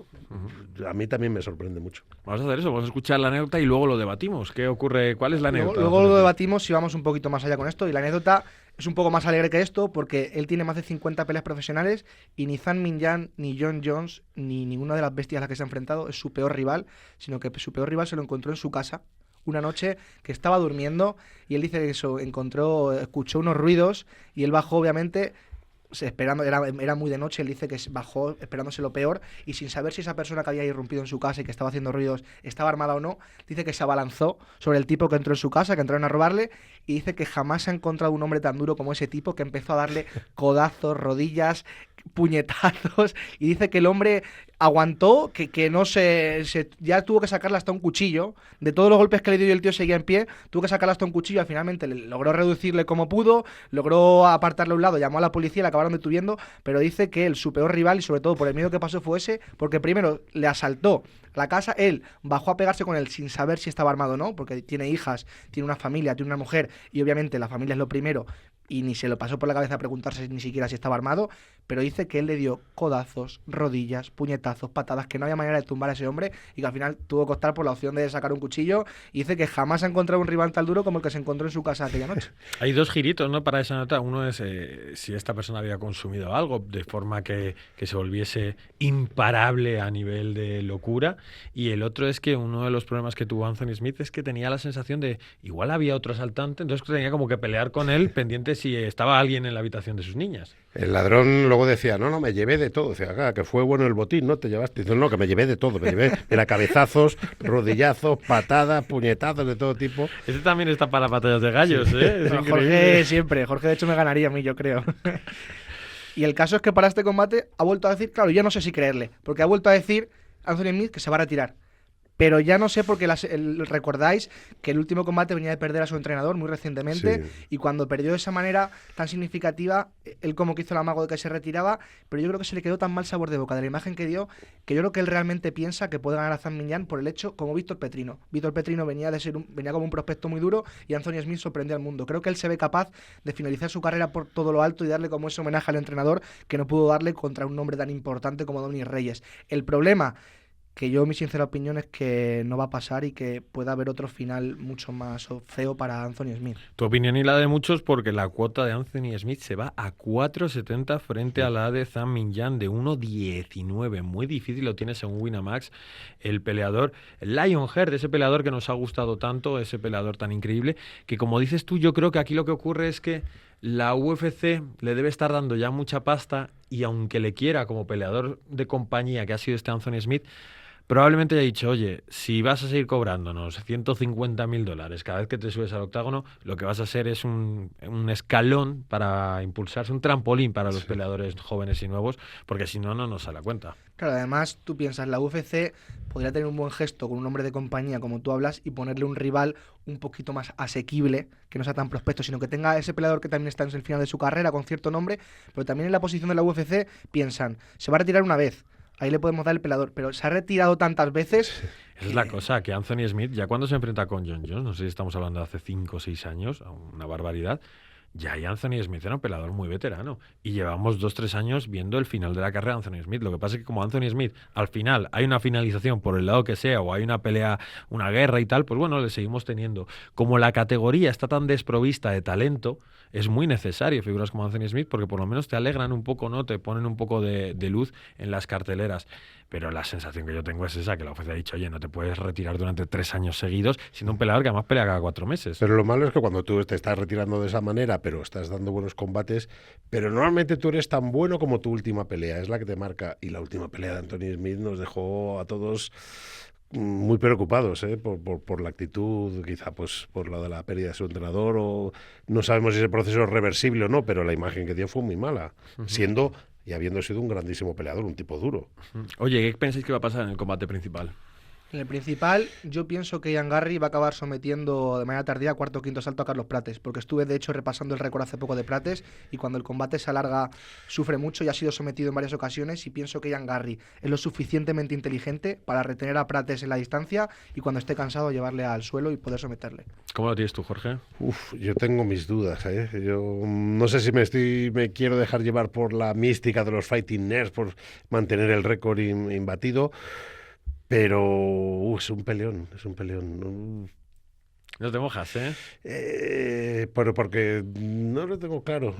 A mí también me sorprende mucho. Vamos a hacer eso, vamos a escuchar la anécdota y luego lo debatimos. ¿Qué ocurre? ¿Cuál es la anécdota? Luego lo debatimos y vamos un poquito más allá con esto. Y la anécdota es un poco más alegre que esto, porque él tiene más de 50 peleas profesionales y ni Zhang Mingyang, ni John Jones, ni ninguna de las bestias a las que se ha enfrentado es su peor rival, sino que su peor rival se lo encontró en su casa una noche que estaba durmiendo, y él dice que eso, escuchó unos ruidos y él bajó, obviamente, esperando, era muy de noche, él dice que bajó esperándose lo peor, y sin saber si esa persona que había irrumpido en su casa y que estaba haciendo ruidos estaba armada o no, dice que se abalanzó sobre el tipo que entró en su casa, que entraron a robarle, y dice que jamás se ha encontrado un hombre tan duro como ese tipo, que empezó a darle codazos, rodillas, puñetazos, y dice que el hombre aguantó, que no ya tuvo que sacarle hasta un cuchillo, de todos los golpes que le dio y el tío seguía en pie, tuvo que sacarle hasta un cuchillo, finalmente logró reducirle como pudo, logró apartarle a un lado, llamó a la policía, le acabaron detuviendo, pero dice que él, su peor rival, y sobre todo por el miedo que pasó, fue ese, porque primero le asaltó la casa, él bajó a pegarse con él sin saber si estaba armado o no, porque tiene hijas, tiene una familia, tiene una mujer, y obviamente la familia es lo primero, y ni se lo pasó por la cabeza preguntarse ni siquiera si estaba armado, pero dice que él le dio codazos, rodillas, puñetazos, patadas, que no había manera de tumbar a ese hombre, y que al final tuvo que optar por la opción de sacar un cuchillo, y dice que jamás ha encontrado un rival tan duro como el que se encontró en su casa aquella noche. Hay dos giritos, ¿no?, para esa nota. Uno es si esta persona había consumido algo de forma que se volviese imparable a nivel de locura, y el otro es que uno de los problemas que tuvo Anthony Smith es que tenía la sensación de igual había otro asaltante, entonces tenía como que pelear con él pendiente si estaba alguien en la habitación de sus niñas. El ladrón luego decía, no, me llevé de todo. Decía, que fue bueno el botín, ¿no? Te llevaste. Dice, no, que me llevé de todo. Me llevé de cabezazos, rodillazos, patadas, puñetazos de todo tipo. Ese también está para batallas de gallos, ¿eh? Es Jorge siempre. Jorge, de hecho, me ganaría a mí, yo creo. Y el caso es que para este combate ha vuelto a decir, claro, yo no sé si creerle, porque ha vuelto a decir Anthony Smith que se va a retirar. Pero ya no sé porque recordáis que el último combate venía de perder a su entrenador muy recientemente, Sí. y cuando perdió de esa manera tan significativa, él como que hizo el amago de que se retiraba, pero yo creo que se le quedó tan mal sabor de boca de la imagen que dio, que yo creo que él realmente piensa que puede ganar a Zhang Mingyang por el hecho, como Víctor Petrino. Víctor Petrino venía como un prospecto muy duro y Anthony Smith sorprendió al mundo. Creo que él se ve capaz de finalizar su carrera por todo lo alto y darle como ese homenaje al entrenador que no pudo darle contra un nombre tan importante como Dominic Reyes. El problema, que yo mi sincera opinión es que no va a pasar y que puede haber otro final mucho más feo para Anthony Smith. Tu opinión y la de muchos, porque la cuota de Anthony Smith se va a 4.70 frente a la de Zhang Mingyang de 1.19. Muy difícil lo tiene según Winamax el peleador Lionheart, ese peleador que nos ha gustado tanto, ese peleador tan increíble, que como dices tú, yo creo que aquí lo que ocurre es que la UFC le debe estar dando ya mucha pasta y aunque le quiera como peleador de compañía que ha sido este Anthony Smith, probablemente haya dicho, oye, si vas a seguir cobrándonos $150.000 cada vez que te subes al octágono, lo que vas a hacer es un escalón para impulsarse, un trampolín para los peleadores jóvenes y nuevos, porque si no, no nos sale a cuenta. Claro, además tú piensas, la UFC podría tener un buen gesto con un hombre de compañía como tú hablas y ponerle un rival un poquito más asequible, que no sea tan prospecto, sino que tenga ese peleador que también está en el final de su carrera con cierto nombre, pero también en la posición de la UFC piensan, se va a retirar una vez, ahí le podemos dar el peleador, pero se ha retirado tantas veces. Esa es la cosa, que Anthony Smith, ya cuando se enfrenta con John Jones, no sé si estamos hablando de hace 5 o 6 años, una barbaridad, ya hay Anthony Smith era un peleador muy veterano y llevamos 2-3 años viendo el final de la carrera de Anthony Smith. Lo que pasa es que como Anthony Smith al final hay una finalización por el lado que sea o hay una pelea, una guerra y tal, pues bueno, le seguimos teniendo. Como la categoría está tan desprovista de talento, es muy necesario figuras como Anthony Smith porque por lo menos te alegran un poco, ¿no? Te ponen un poco de luz en las carteleras. Pero la sensación que yo tengo es esa, que la UFC ha dicho, oye, no te puedes retirar durante 3 años seguidos siendo un peleador que además pelea cada 4 meses. Pero lo malo es que cuando tú te estás retirando de esa manera, pero estás dando buenos combates, pero normalmente tú eres tan bueno como tu última pelea, es la que te marca. Y la última pelea de Anthony Smith nos dejó a todos muy preocupados, por la actitud, quizá pues por lo de la pérdida de su entrenador, o no sabemos si ese proceso es reversible o no, pero la imagen que dio fue muy mala, siendo y habiendo sido un grandísimo peleador, un tipo duro. Oye, ¿qué pensáis que va a pasar en el combate principal? En el principal, yo pienso que Ian Garry va a acabar sometiendo de manera tardía cuarto o quinto asalto a Carlos Prates, porque estuve de hecho repasando el récord hace poco de Prates y cuando el combate se alarga sufre mucho y ha sido sometido en varias ocasiones y pienso que Ian Garry es lo suficientemente inteligente para retener a Prates en la distancia y cuando esté cansado llevarle al suelo y poder someterle. ¿Cómo lo tienes tú, Jorge? Yo tengo mis dudas, Yo no sé si me quiero dejar llevar por la mística de los Fighting Nerds, por mantener el récord imbatido. Pero es un peleón. No te mojas, Pero porque no lo tengo claro.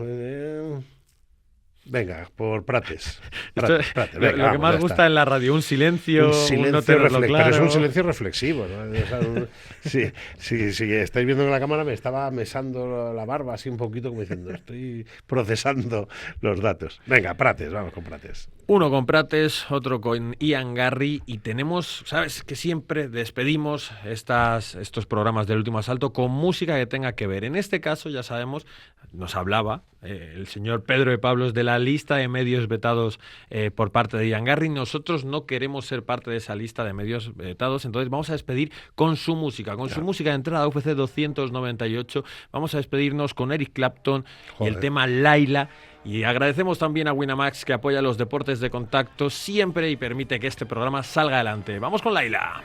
Venga, por Prates. Prates, venga, lo que más gusta en la radio, un silencio, no tenerlo claro. Pero es un silencio reflexivo, ¿no? O sea, sí, estáis viendo en la cámara, me estaba mesando la barba así un poquito como diciendo, estoy procesando los datos. Venga, Prates, vamos con Prates. Uno con Prates, otro con Ian Garry y tenemos, sabes que siempre despedimos estos programas del Último Asalto con música que tenga que ver. En este caso, ya sabemos, nos hablaba el señor Pedro de Pablos de la lista de medios vetados por parte de Ian Garry. Nosotros no queremos ser parte de esa lista de medios vetados, entonces vamos a despedir con su música, su música de entrada UFC 298. Vamos a despedirnos con Eric Clapton y el tema Laila. Y agradecemos también a Winamax que apoya los deportes de contacto siempre y permite que este programa salga adelante. ¡Vamos con Laila!